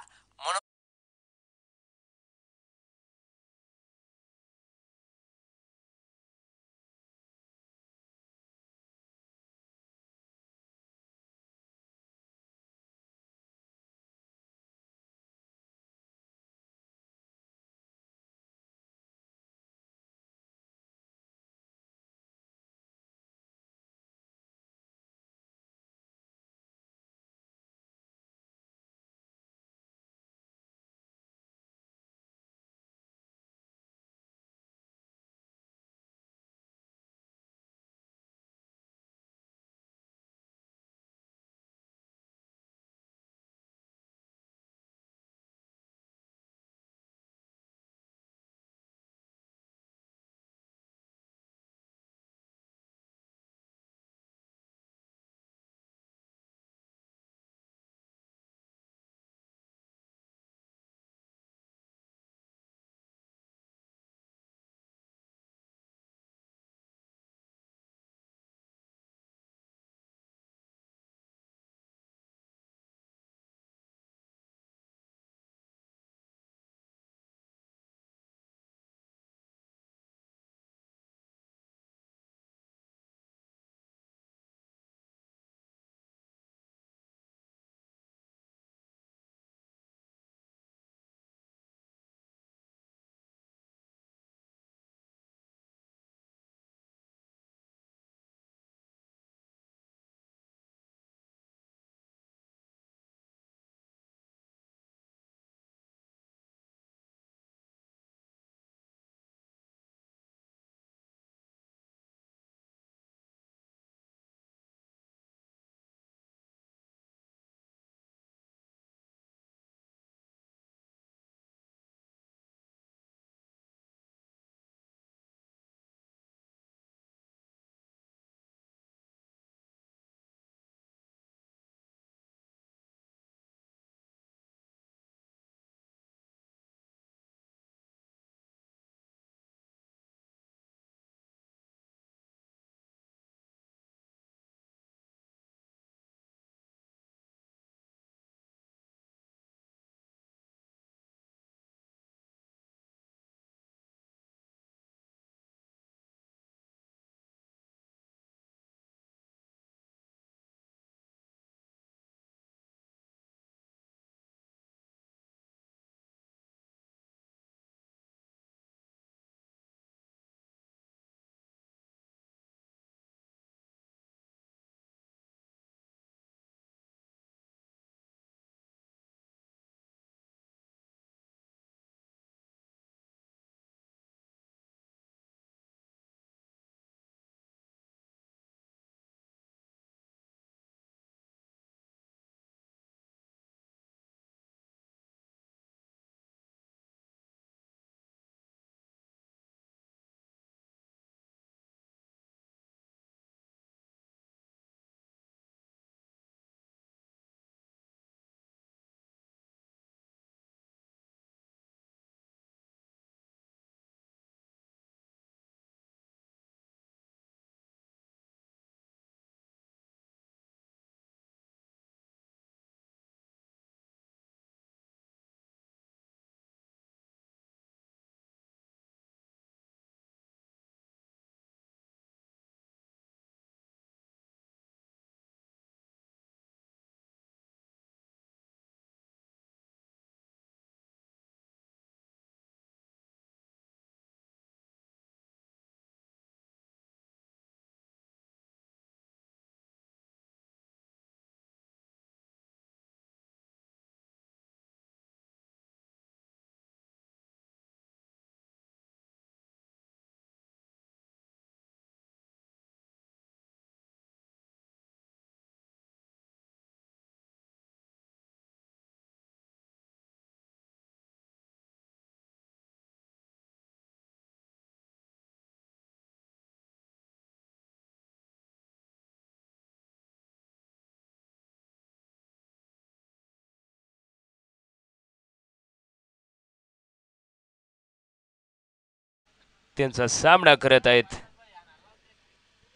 त्यांचा सामना करत आहेत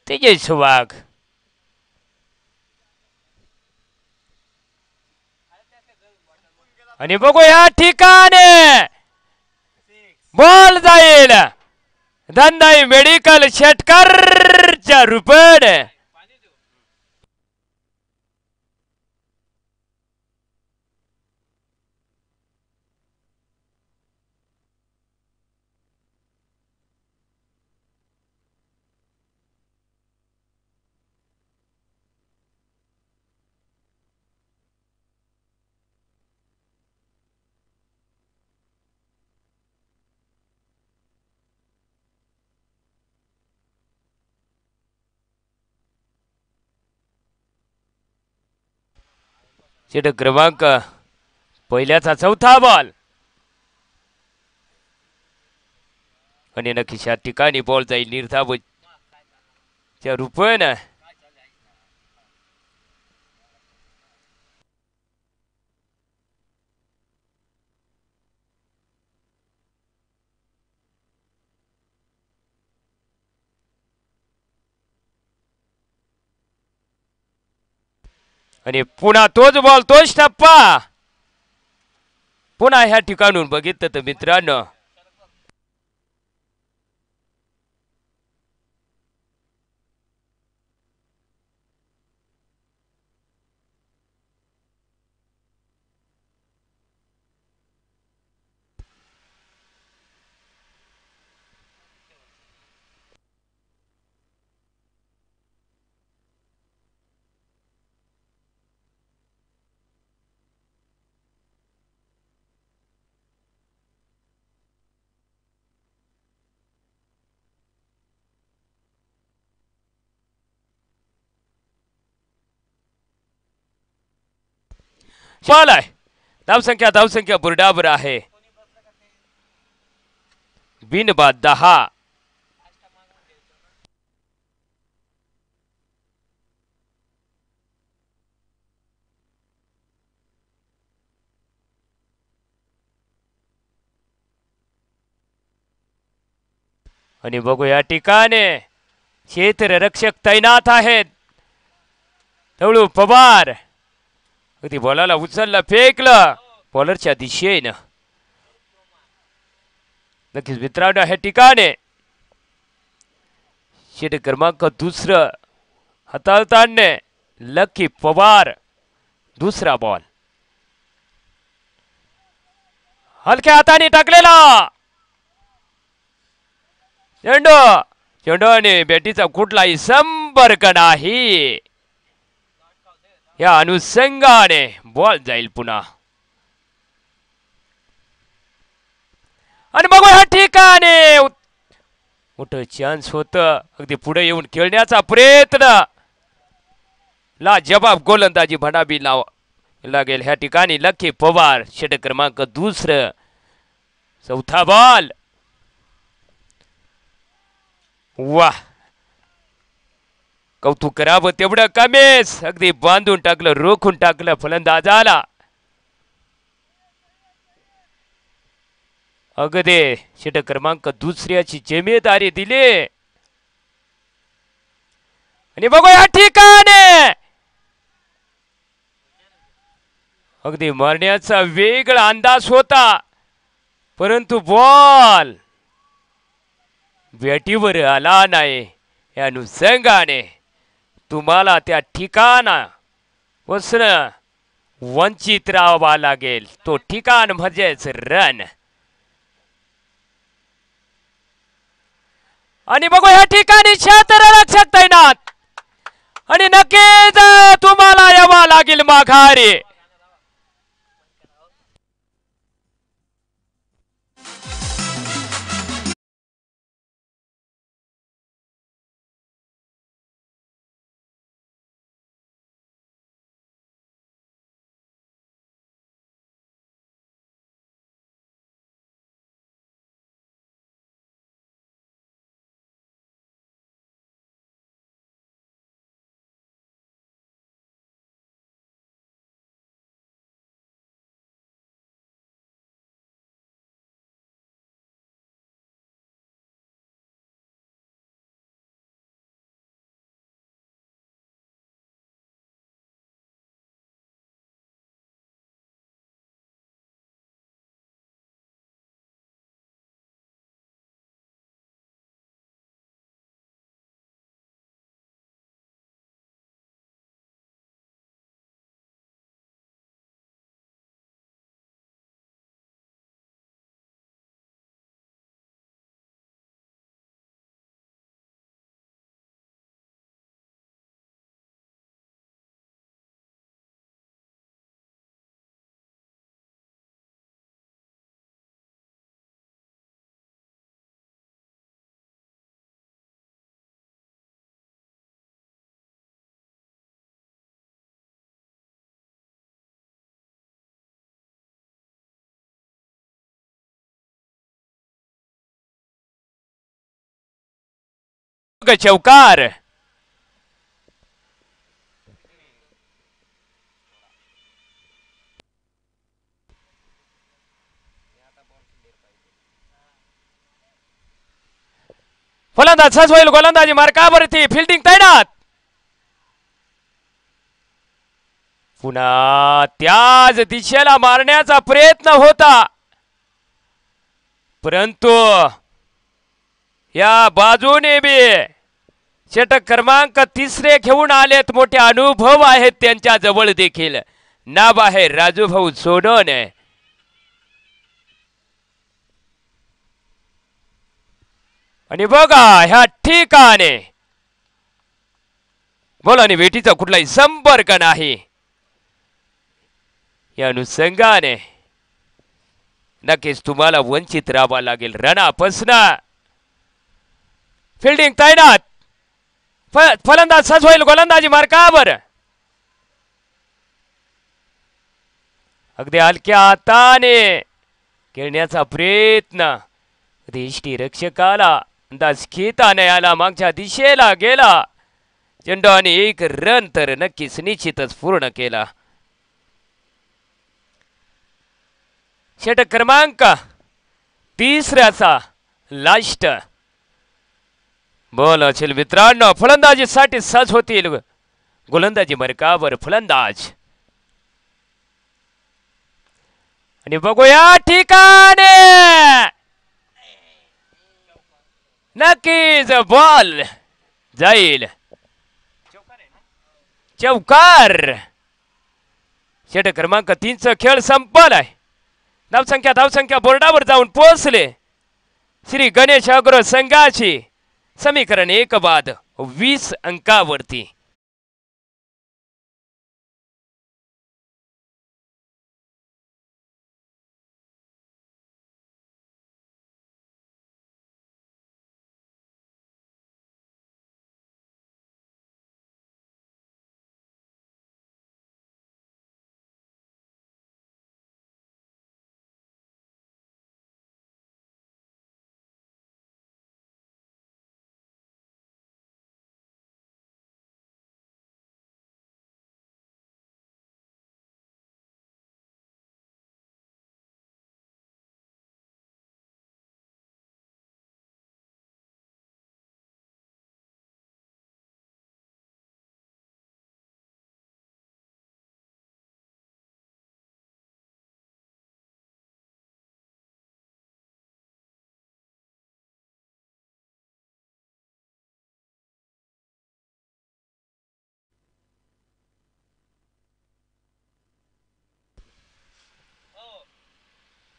तेजस वाघ. आणि बघू या ठिकाणी बॉल जाईल धंदाई मेडिकल शेटकरच्या रूपाने. षटक क्रमांक पहिल्याचा चौथा बॉल आणि नक्कीच या ठिकाणी बॉल जाईल निर्धावच्या रूपाने. आणि पुन्हा तोच बॉल तोच टप्पा पुन्हा ह्या ठिकाणून बघितलं तर मित्रांनो बॉल आहे. धावसंख्या बुरडावर आहे. बिनबाद 10. आणि बघू या ठिकाणी क्षेत्ररक्षक तैनात आहेत. तळू पवार अगदी बॉलाला उचललं फेकलं बॉलरच्या दिशेनं. नक्कीच मित्रांनो ह्या ठिकाणी षटक क्रमांक दुसरं हाताळताना लकी पवार. दुसरा बॉल हलक्या हाताने टाकलेला चेंडू आणि बॅटीचा कुठलाही संपर्क नाही. या अनुषंगाने बॉल जाईल पुन्हा. आणि बघू ह्या ठिकाणी मोठं चान्स होत अगदी पुढे येऊन खेळण्याचा प्रयत्न लाजवाब गोलंदाजी म्हणावी लागेल ह्या ठिकाणी लकी पवार. षटक क्रमांक दुसरं चौथा बॉल. वाह कौतुक करावं तेवढं कमीच. अगदी बांधून टाकलं रोखून टाकलं फलंदाजाला. अगदी षटक क्रमांक दुसऱ्याची जिम्मेदारी दिली. आणि बघू या ठिकाणी अगदी मारण्याचा वेगळा अंदाज होता परंतु बॉल बॅटीवर आला नाही. या अनुषंगाने तुम्हाला त्या ठिकाणा बसणं वंचित राहावा लागेल. तो ठिकाण म्हणजेच रन. आणि बघू या ठिकाणी क्षेत्ररक्षक तैनात आणि नक्कीच तुम्हाला यावं लागेल माघारी. चौकार. फलंदाज सज होईल गोलंदाजी मार्कावरती. फिल्डिंग तैनात. पुन्हा त्याच दिशेला मारण्याचा प्रयत्न होता, परंतु या बाजूने बी षटक क्रमांक 3 घेऊन आलेत. मोठे अनुभव आहेत त्यांच्या जवळ देखील. नाव आहे राजूभाऊ सोनोने. आणि बघा ह्या ठिकाणी बोलाने भेटीचा कुठलाही संपर्क नाही. या अनुषंगाने नक्कीच तुम्हाला वंचित राहावं लागेल. रणापासून फिल्डिंग तैनात. फलंदाज सज होईल गोलंदाजी मार्कावर. अगदी हलक्या हाताने खेळण्याचा प्रयत्न. यष्टी रक्षकाला अंदाज घेता नाही आला. मागच्या दिशेला गेला चेंडू आणि 1 रन तर नक्कीच निश्चितच पूर्ण केला. षटक क्रमांक 3चा लास्ट बॉल असेल मित्रांनो. फलंदाजीसाठी सज होतील गोलंदाजी मार्कावर फलंदाज. आणि बघूया ठिकाणी नक्कीच बॉल जाईल चौकार. षटक क्रमांक 3चा खेळ संपलाय. धावसंख्या बोर्डावर जाऊन पोहोचले. श्री गणेश अग्रो संघाची समीकरण 1 बाद 20 अंकावरती.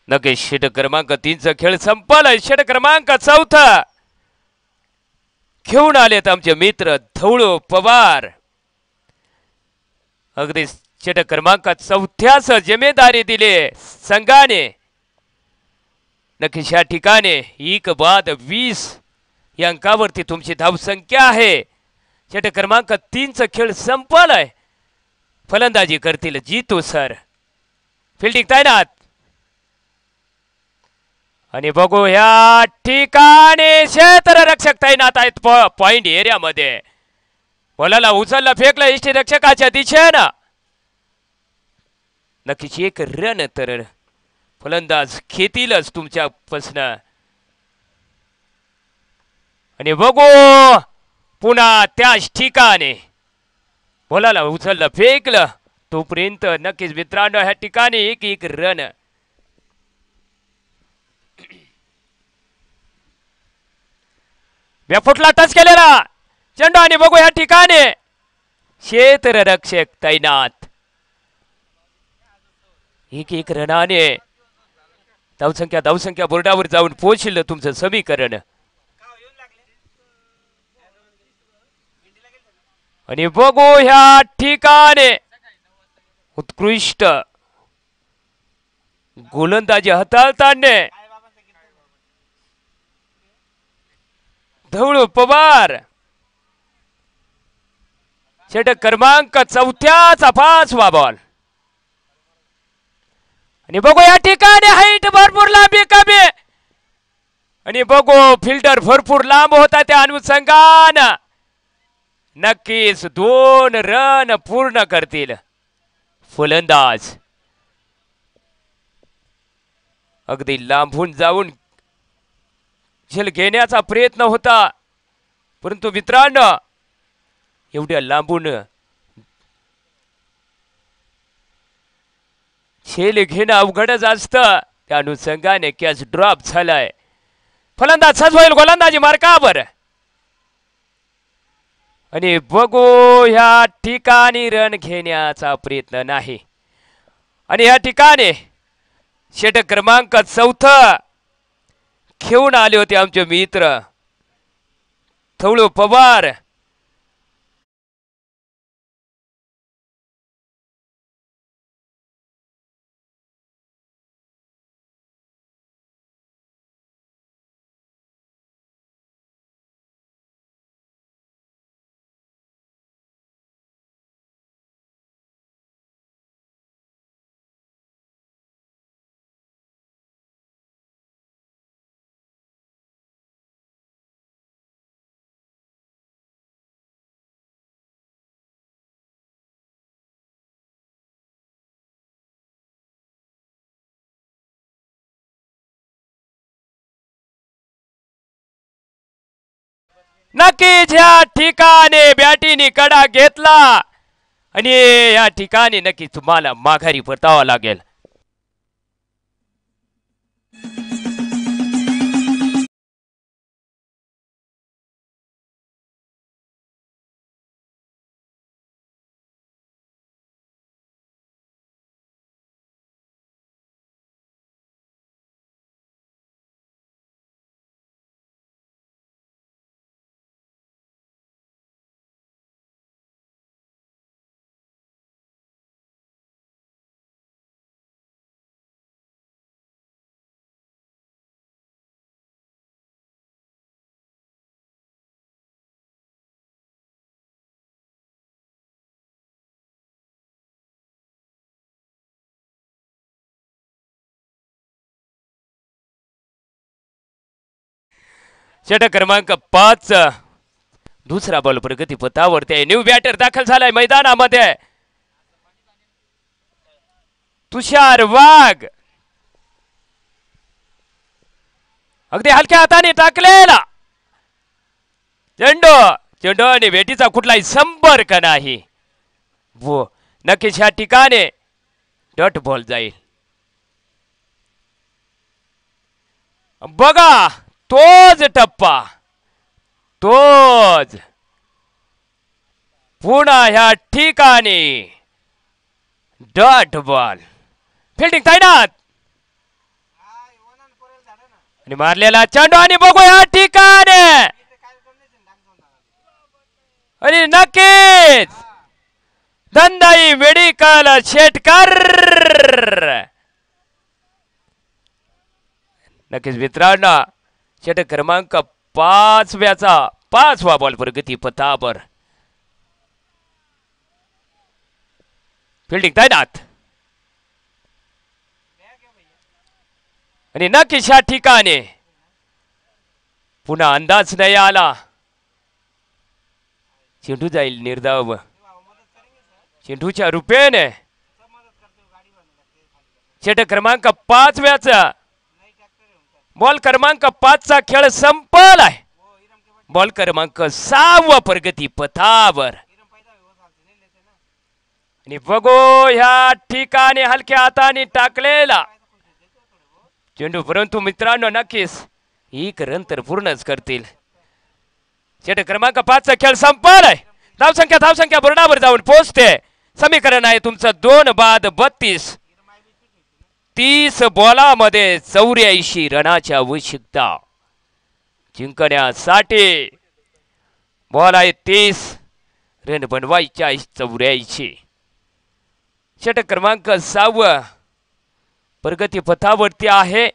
नक्कीच षटक क्रमांक 3चा खेळ संपलाय. षटक क्रमांक 4 घेऊन आलेत आमचे मित्र धवळू पवार. अगदी षटक क्रमांक 4च जिम्मेदारी दिली संघाने. नक्कीच या ठिकाणी 1 बाद 20 या अंकावरती तुमची धावसंख्या आहे. षटक क्रमांक 3चा खेळ संपलाय. फलंदाजी करतील जीतू सर. फिल्डिंग तैनात. आणि बघू या ठिकाणी क्षेत्ररक्षक तैनात आहेत पॉइंट एरियामध्ये. बॉलला उचलला फेकला यष्टी रक्षकाच्या दिशेनं. नक्कीच 1 रन तर फलंदाज घेतीलच तुमच्यापासून. आणि बघू पुन्हा त्याच ठिकाणी बॉलला उचललं फेकलं तोपर्यंत नक्कीच मित्रांनो ह्या ठिकाणी 1 रन. फुटला टच केलेला चेंडू आणि बघू या ठिकाणी क्षेत्ररक्षक तैनात. 1 रनाने धावसंख्या बोर्डावर जाऊन पोहोचलं तुमचं समीकरण. आणि बघू ह्या ठिकाणी उत्कृष्ट गोलंदाजी हाताळताना धवळू पवार. षटक क्रमांक 4चा 5वा बॉल. आणि बघू या ठिकाणी हाईट भरपूर लांबी कमी आणि बघू फिल्डर भरपूर लांब होता त्या अनुषंगानं नक्कीच 2 रन पूर्ण करतील फलंदाज. अगदी लांबून जाऊन झेल घेण्याचा प्रयत्न होता परंतु मित्रांनो एवढ्या लांबून झेल घेणं अवघडच असतं. त्या अनुषंगाने कॅच ड्रॉप झालाय. फलंदाज सजवाईल गोलंदाजी मार्कावर आणि बघू ह्या ठिकाणी रन घेण्याचा प्रयत्न नाही. आणि या ठिकाणी षटक क्रमांक 4 घेऊन आले होते आमचे मित्र थवळू पवार. नक्कीच या ठिकाणी बॅटीने कडा घेतला आणि या ठिकाणी नक्कीच तुम्हाला माघारी परतावा लागेल. षटक क्रमांक 5 दुसरा बॉल प्रगती पथावरती आहे. न्यू बॅटर दाखल झालाय मैदानामध्ये तुषार वाघ. अगदी हलक्या हाताने टाकलेला चेंडू आणि भेटीचा कुठलाही संपर्क नाही. वो नक्कीच ह्या ठिकाणी डॉट बॉल जाईल. बघा तोच टप्पा तोच पुन्हा ह्या ठिकाणी डॉट बॉल. फिल्डिंग तैनात आणि मारलेला चेंडू आणि बघू ह्या ठिकाणी आणि नक्कीच धंदाई मेडिकल शेटकर. नक्कीच मित्रांनो षटक क्रमांक 5वा बॉल प्रगती पथावर. फिल्डिंग तैनात आणि नक्कीच या ठिकाणी पुन्हा अंदाज नाही आला. चेंडू जाईल निर्धाव चेंडूच्या रूपेने. षटक क्रमांक 5 बॉल क्रमांक 5चा खेळ संपलाय. बॉल क्रमांक 6 प्रगती पथावर आणि बघू ह्या ठिकाणी हलक्या हाताने टाकलेला चेंडू परंतु मित्रांनो नक्कीच 1 रन तर पूर्णच करतील. षटक क्रमांक 5चा खेळ संपलाय. धावसंख्या बोर्डावर जाऊन पोहोचते. समीकरण आहे तुमचं 2 बाद 32. 30 बॉलामध्ये 84 रनाच्या आवश्यकता जिंकण्यासाठी. बॉल आहे 30 रन बनवायच्या 84. षटक क्रमांक 6 प्रगती पथावरती आहे.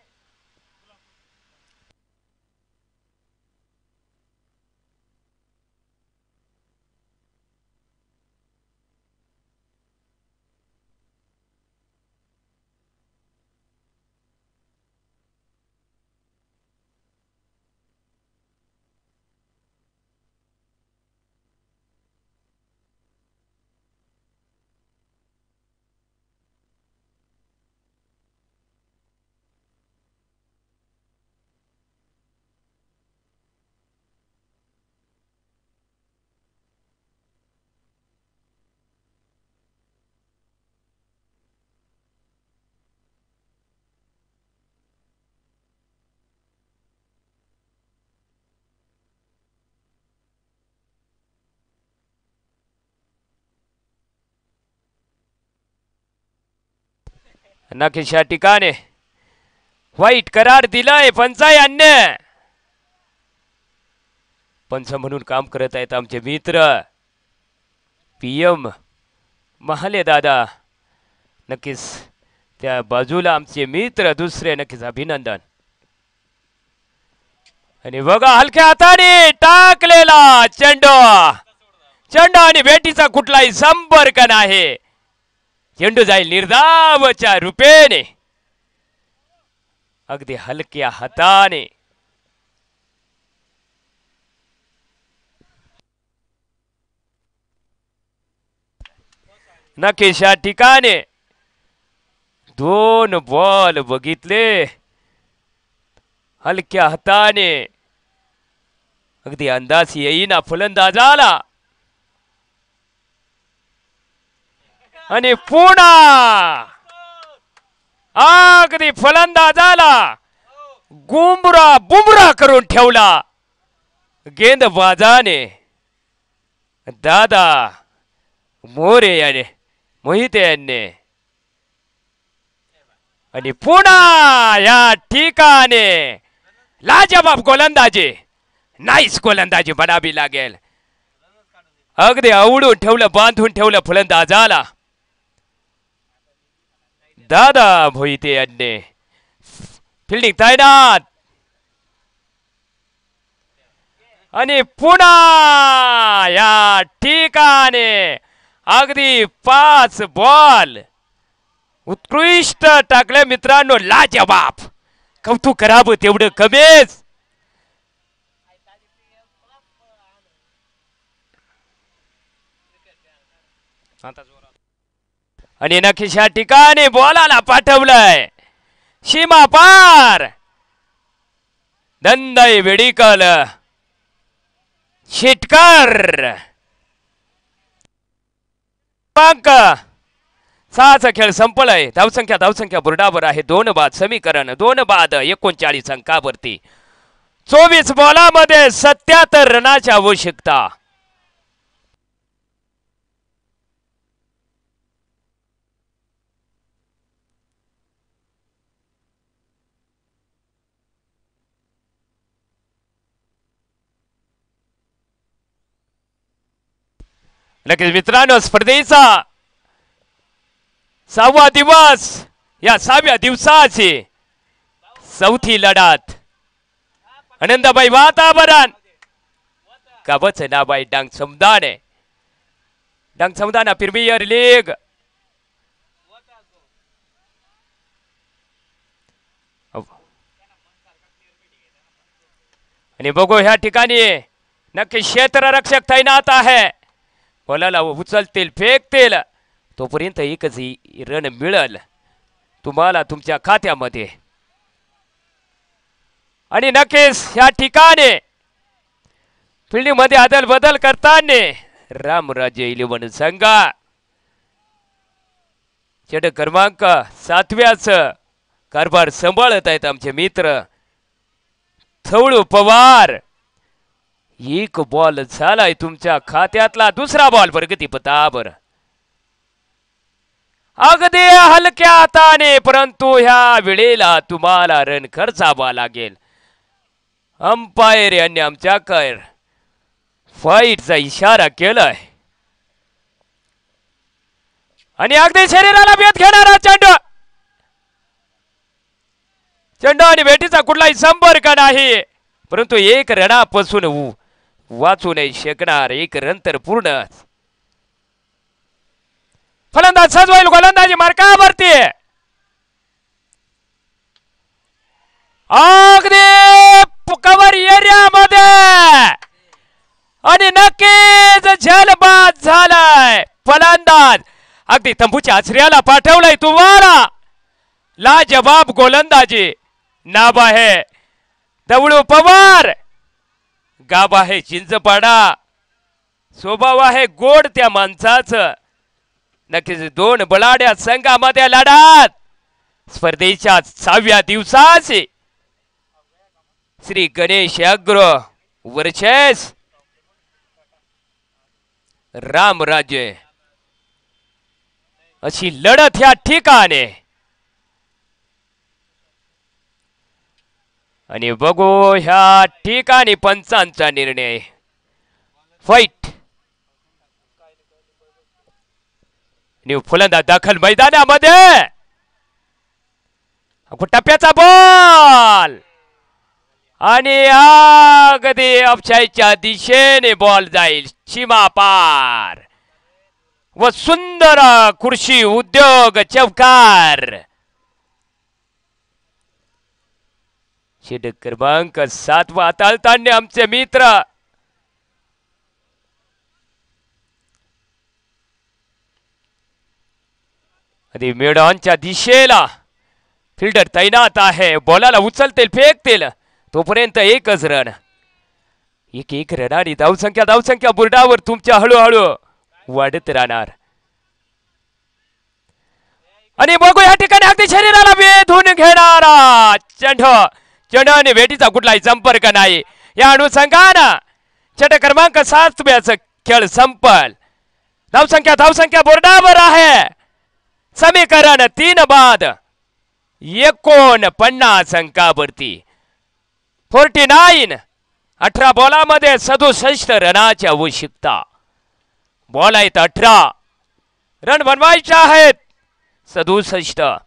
नक्कीच या ठिकाणी वाईट करार दिलाय पंचायांनी. पंच म्हणून काम करत आहेत आमचे मित्र PM महाले दादा. नक्कीच त्या बाजूला आमचे मित्र दुसरे नक्कीच अभिनंदन. आणि बघा हलक्या हाताने टाकलेला चेंडू. चेंडू आणि भेटीचा कुठलाही संपर्क नाही. चेंडू जाईल निर्धावच्या रूपेने अगदी हलक्या हाताने. नक्कीच या ठिकाणी 2 बॉल बघितले हलक्या हाताने अगदी अंदाज येईना फलंदाजाला. आणि पुन्हा अगदी फलंदाजाला बुमरा करून ठेवला गेंदबाजाने दादा मोरे याने मोहिते यांनी. आणि पुन्हा या ठिकाणी लाजवाब गोलंदाजी. नाईस गोलंदाजी म्हणावी लागेल. अगदी आवडून ठेवलं बांधून ठेवलं फलंदाजाला दादा मोहिते यांनी. फिल्डिंग तैनात. आणि पुन्हा या ठिकाणी अगदी 5 बॉल उत्कृष्ट टाकले मित्रांनो. लाजवाब. कौतुक करावं तेवढं कमीच. आणि नक्कीच या ठिकाणी बॉलाला पाठवलंय सीमा पार. दंदाई वेडिकल शेटकर. 6चा खेळ संपलाय. धावसंख्या बुरडावर आहे 2 बाद. समीकरण 2 बाद 39 अंकावरती. 24 बॉलामध्ये 77 रनाची आवश्यकता. नक्कीच मित्रांनो स्पर्धेचा 6वा दिवस. या 6व्या दिवसाची 4थी लढत. आनंदबाई वातावरण गावच नाव आहे डांग समुदाय. डांग समुदाय प्रीमियर लीग. आणि बघू ह्या ठिकाणी नक्की क्षेत्ररक्षक तैनात आहे. बॉलाला उचलतील फेकतील तोपर्यंत एकच रन मिळेल तुम्हाला तुमच्या खात्यामध्ये. आणि नक्कीच या ठिकाणी फिल्डिंग मध्ये अदल बदल करताना रामराज्य 11 संघ चेंडू क्रमांक 7व्याच कारभार सांभाळत आहेत आमचे मित्र थवळू पवार. 1 बॉल झालाय तुमच्या खात्यातला. दुसरा बॉल प्रगती पथावर अगदी हलक्या हाताने. परंतु ह्या वेळेला तुम्हाला रन खर्चावा लागेल. अंपायर यांनी आमच्याकडे फाईटचा इशारा केलाय. आणि अगदी शरीराला भेट घेणारा चेंडू. चेंडू आणि भेटीचा कुठलाही संपर्क नाही. परंतु 1 रनापासून वाचू नाही शकणार. 1 रन तर पूर्ण. फलंदाज सजवाईल गोलंदाजी मार्कावरती. अगदी कव्हर एरियामध्ये. आणि नक्कीच झलबाद झालाय फलंदाज. अगदी तंबूच्या आश्रयाला पाठवलंय तुम्हाला. लाजवाब गोलंदाजी. नाव आहे दवळू पवार. गाव आहे चिंचपाडा. स्वभाव आहे गोड त्या माणसाचं. नक्कीच 2 बलाढ्या संघामध्ये लढत. स्पर्धेच्या 6व्या दिवसाची श्री गणेश अग्रो वर्चेस रामराज्य अशी लढत या ठिकाणी आणि बघू ह्या ठिकाणी पंचांचा निर्णय. फाईट न्यू फलंदाज दाखल मैदानामध्ये. टप्प्याचा बॉल आणि अगदी ऑफसाईडच्या दिशेने बॉल जाईल सीमा पार व सुंदर खुर्शी उद्योग चौकार. षटक क्रमांक 7 हाताळताना आमचे मित्र आधी मेडॉनच्या दिशेला फिल्डर तैनात आहे. बॉलाला उचलतील फेकतील तोपर्यंत एकच रन. एक रन आणि धावसंख्या बोर्डावर तुमच्या हळूहळू वाढत राहणार. आणि बघू या ठिकाणी अगदी शरीराला वेधून घेणारा चेंडू आणि भेटीचा कुठलाही संपर्क नाही. या अनुषंगानं षटक क्रमांक 7 खेळ संपल. धावसंख्या बोर्डावर आहे. समीकरण 3 बाद 49 अंकावरती. 49 18 बॉलामध्ये 67 रनाची आवश्यकता. बॉल आहेत 18 रन बनवायचे आहेत 67.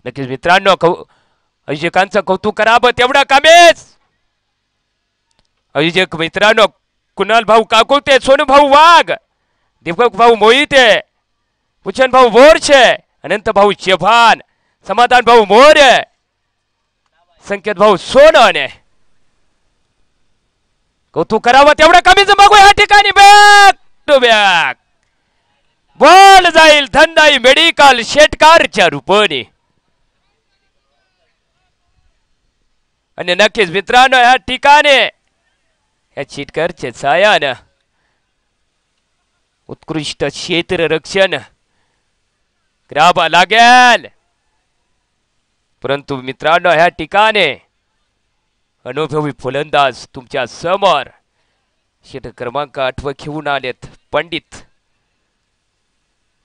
नक्कीच मित्रांनो अभिषेकांचं कौतुक करावं तेवढं कमीच. अभिषेक मित्रांनो कुणाल भाऊ काकुते, सोनू भाऊ वाघ, दीपक भाऊ मोहिते, भूषण भाऊ बोरशे, अनंत भाऊ चव्हाण, समाधान भाऊ मोरे, संकेत भाऊ सोनवणे. कौतुक करावं तेवढं कमीच. बघू या ठिकाणी बॅक टू बॅक बॉल जाईल धंदाई मेडिकल शेटकारच्या रूपाने. आणि नक्कीच मित्रांनो या ठिकाणी या शेटकारच्या छायानं उत्कृष्ट क्षेत्र रक्षण ग्राबा लागेल. परंतु मित्रांनो ह्या ठिकाणी अनुभवी फलंदाज तुमच्या समोर षटक क्रमांक 8 घेऊन आलेत. पंडित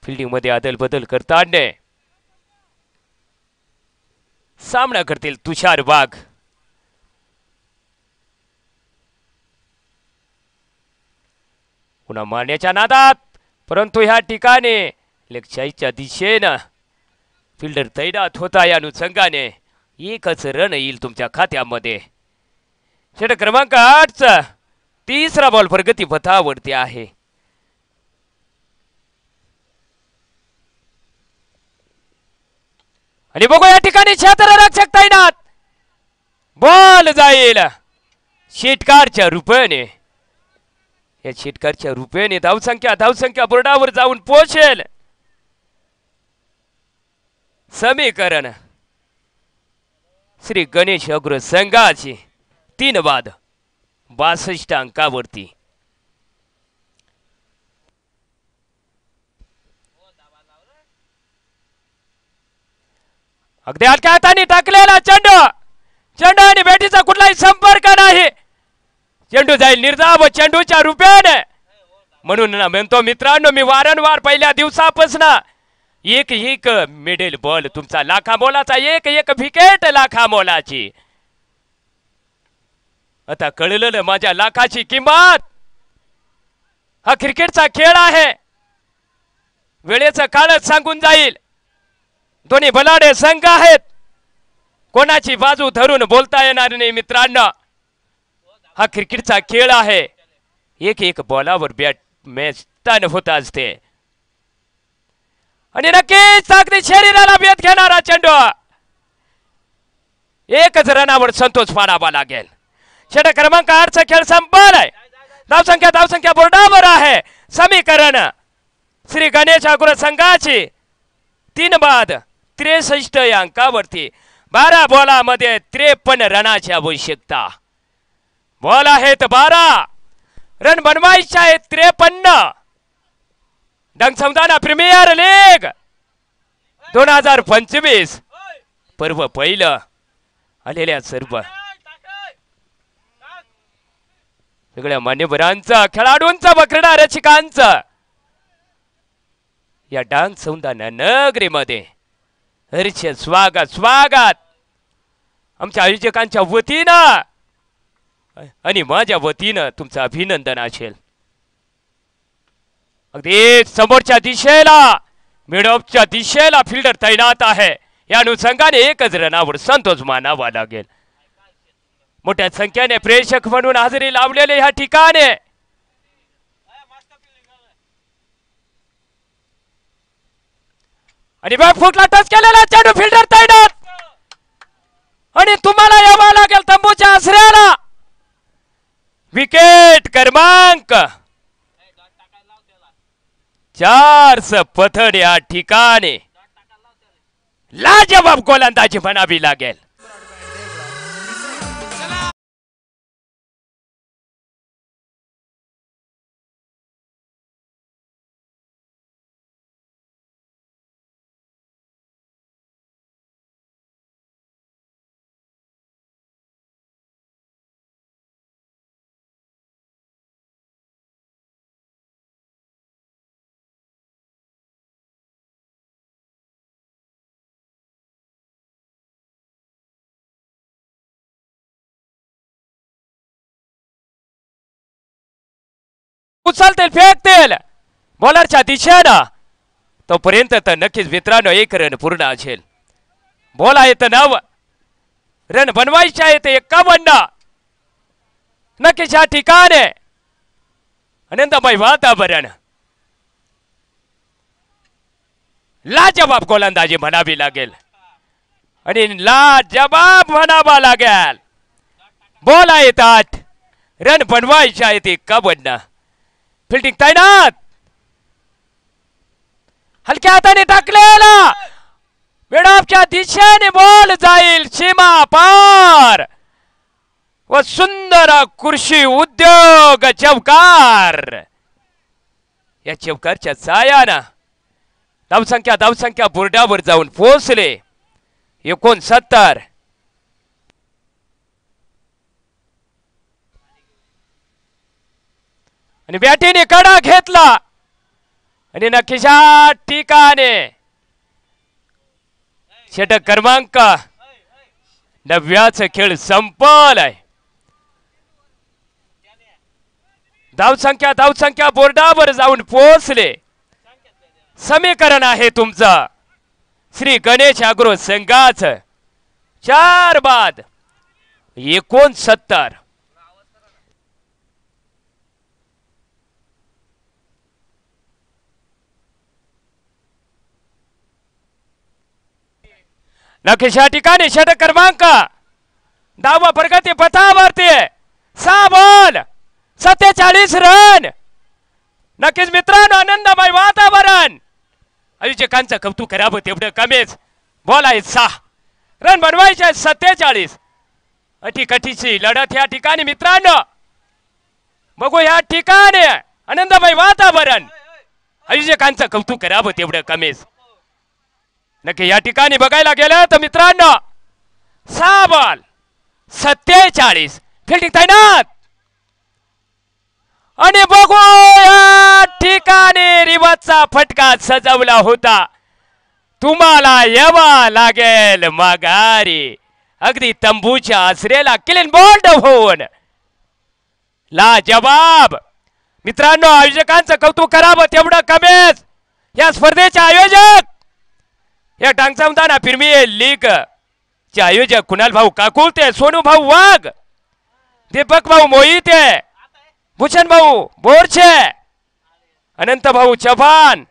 फिल्डिंग मध्ये अदल बदल करताना सामना करतील तुषार वाघ. पुन्हा मारण्याच्या नादात परंतु ह्या ठिकाणी लेगशाईच्या दिशेनं फिल्डर तैनात होता. या अनुषंगाने एकच रन येईल तुमच्या खात्यामध्ये. षटक क्रमांक 8 तिसरा बॉल प्रगती पथावरती आहे. आणि बघू या ठिकाणी क्षेत्ररक्षक तैनात. बॉल जाईल षटकारच्या रूपाने. या षटकारच्या रूपाने धावसंख्या बोर्डावर जाऊन पोहोचेल. समीकरण श्री गणेश अग्र संघाची 3 बाद 62 अंकावरती. अगदी हलक्या हाताने टाकलेला चेंडू आणि भेटीचा कुठलाही संपर्क नाही. चेंडू जाईल निर्धाव चेंडूच्या रूपाने. म्हणून म्हणतो मित्रांनो मी वारंवार पहिल्या दिवसापासून एक मिडल बॉल तुमचा लाखा मोलाचा. एक विकेट लाखा मोलाची. आता कळलं माझ्या लाखाची किंमत. हा क्रिकेटचा खेळ आहे. वेळेचं काळच सांगून जाईल. दोन्ही बलाढ्य संघ आहेत. कोणाची बाजू धरून बोलता येणार नाही मित्रांनो. हा क्रिकेटचा खेळ आहे. एक बॉलावर बॅट मॅच टर्न होत असते. आणि नक्कीच अगदी शरीराला बेत घेणारा चेंडू. एकच रनावर संतोष पाडावा लागेल. षटक क्रमांक 8 खेळ संपल आहे. धावसंख्या बोर्डावर आहे. समीकरण श्री गणेश अग्र संघाची 3 बाद 63 या अंकावरती. 12 बॉलामध्ये 53 रनाची आवश्यकता. बॉल आहेत 12 रन बनवायचे आहेत 53. डंग समदाना प्रीमियर लीग 2025 पर्व पहिलं आलेल्या सर्व सगळ्या मान्यवरांचा खेळाडूंचा व क्रीडा रसिकांचा या डांग सौंदाना नगरीमध्ये हर्ष स्वागत. आमच्या आयोजकांच्या वतीनं आणि माझ्या वतीनं तुमचं अभिनंदन असेल. अगदी समोरच्या दिशेला मिडऑफच्या दिशेला फिल्डर तैनात आहे. या अनुषंगाने एकच रनावर संतोष मानावा लागेल. मोठ्या संख्येने प्रेक्षक म्हणून हजेरी लावलेले ह्या ठिकाणी आणि बॅकफुटला टच केलेला चेंडू फिल्डर तैनात आणि तुम्हाला यावं लागेल तंबूच्या आसऱ्याला. विकेट क्रमांक 4 पथड या ठिकाणी लाजवाब गोलंदाजी म्हणावी लागेल. उचलतील फेकतील बॉलरच्या दिशेनं तोपर्यंत तर नक्कीच मित्रांनो 1 रन पूर्ण असेल. बॉल आहे तर 9 रन बनवायचे आहेत 51. नक्कीच या ठिकाणी आनंदमय वातावरण लाजवाब गोलंदाजी म्हणावी लागेल आणि लाजवाब म्हणावा लागेल. बॉल आहेत 8 रन बनवायचे आहेत 51. फिल्डिंग तैनात हलक्या हाताने टाकलेला मिडऑफच्या दिशेने बॉल जाईल सीमा पार व सुंदर कृषी उद्योग चौकार. या चौकारच्या सायानं धावसंख्या बोर्डावर जाऊन पोहोचले 69. आणि बॅटीने कडा घेतला आणि नक्कीच ठिकाणे षटक क्रमांक 9 खेळ संपलाय. धावसंख्या बोर्डावर जाऊन पोहोचले. समीकरण आहे तुमचं श्री गणेश अग्रो संघाचं 4 बाद 69. नक्कीच या ठिकाणी षटक क्रमांक 10 प्रगती पथावरती 6 बॉल 47 रन. नक्कीच मित्रांनो आनंदमय वातावरण. आयोजकांचं कौतुक करावं तेवढं कमीच. बॉल आहे 6 रन बनवायचे 47. अटीकटीची लढत या ठिकाणी मित्रांनो बघू. या ठिकाणी आनंदमय वातावरण. आयोजकांचं कौतुक करावं तेवढं कमीच. नक्की या ठिकाणी बघायला गेलं तर मित्रांनो 6 बॉल 47 फिल्डिंग तैनात आणि बघू या ठिकाणी रिवाजचा फटका सजवला होता. तुम्हाला यावा लागेल माघारी. अगदी तंबूच्या आसरेला क्लीन बोल्ड होऊन लाजवाब. मित्रांनो आयोजकांचं कौतुक करावं तेवढं कमीच. या स्पर्धेचे आयोजक या टांगसामदाना प्रीमियर लीग चे आयोजक कुणाल भाऊ काकुलते, सोनू भाऊ वाघ, दीपक भाऊ मोहिते, भूषण भाऊ बोरचे, अनंत भाऊ चव्हाण,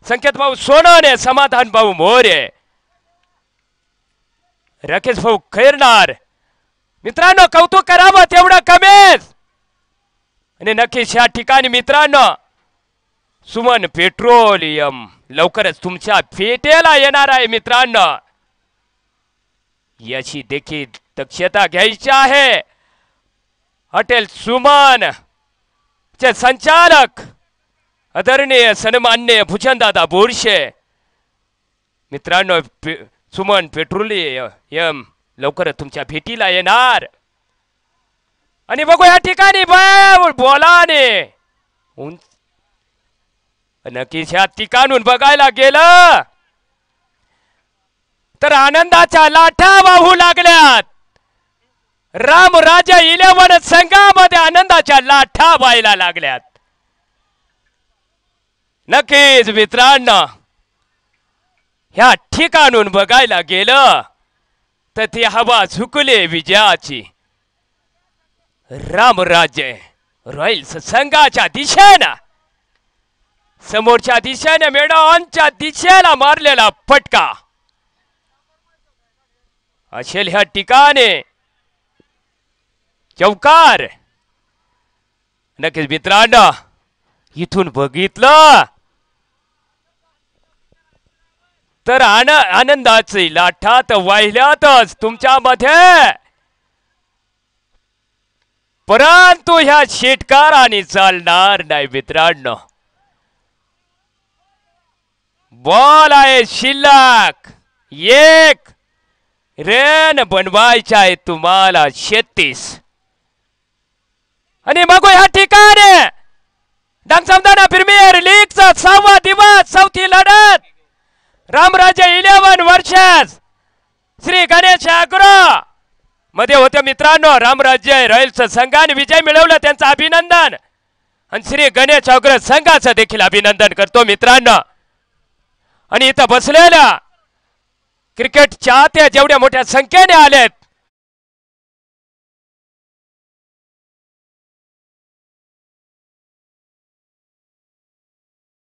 संकेत भाऊ सोनवणे, समाधान भाऊ मोरे, राकेश भाऊ खैरनार. मित्रांनो कौतुक करावं तेवढं कमीच. आणि नक्कीच या ठिकाणी मित्रांनो सुमन पेट्रोलियम लवकरच तुमच्या फेटेला येणार आहे मित्रांनो. याची देखील दक्षता घ्यायची आहे. हॉटेल सुमन चे संचालक आदरणीय सन्माननीय भूषणदादा बोरशे. मित्रांनो सुमन पेट्रोलियम लवकरच तुमच्या भेटीला येणार. आणि बघू या ठिकाणी बोलाने नक्कीच ह्या ठिकाणून बघायला गेलं तर आनंदाच्या लाटा वाहू लागल्यात. रामराजा 11 संघामध्ये आनंदाच्या लाठा व्हायला लागल्यात. नक्कीच मित्रांनो, ह्या ठिकाणून बघायला गेलं तर ती हवा झुकले विजयाची. रामराजे रॉयल्स संघाच्या दिशेनं, समोरच्या दिशेने मेडॉनच्या दिशेला मारलेला फटका असेल ह्या ठिकाणी चौकार. नक्कीच मित्रांनो, इथून बघितलं तर आनंदाची लाटा तर वाहिल्यातच तुमच्यामध्ये, परंतु ह्या षटकाराने चालणार नाही मित्रांनो. बॉल आहे शिल्लक एक, रन बनवायचा आहे तुम्हाला 36. आणि मग ह्या ठिकाणी डांगसमदाना प्रीमियर लीगचा 6वा दिवस, 4थी लढत. रामराजे 11 वर्षास श्री गणेश अग्रो मध्ये होते मित्रांनो. रामराजे रॉयल्स संघाने विजय मिळवला, त्यांचं अभिनंदन. आणि श्री गणेश अग्रो संघाचं देखील अभिनंदन करतो मित्रांनो. आणि इथं बसलेल्या क्रिकेट चाहते जेवढ्या मोठ्या संख्येने आलेत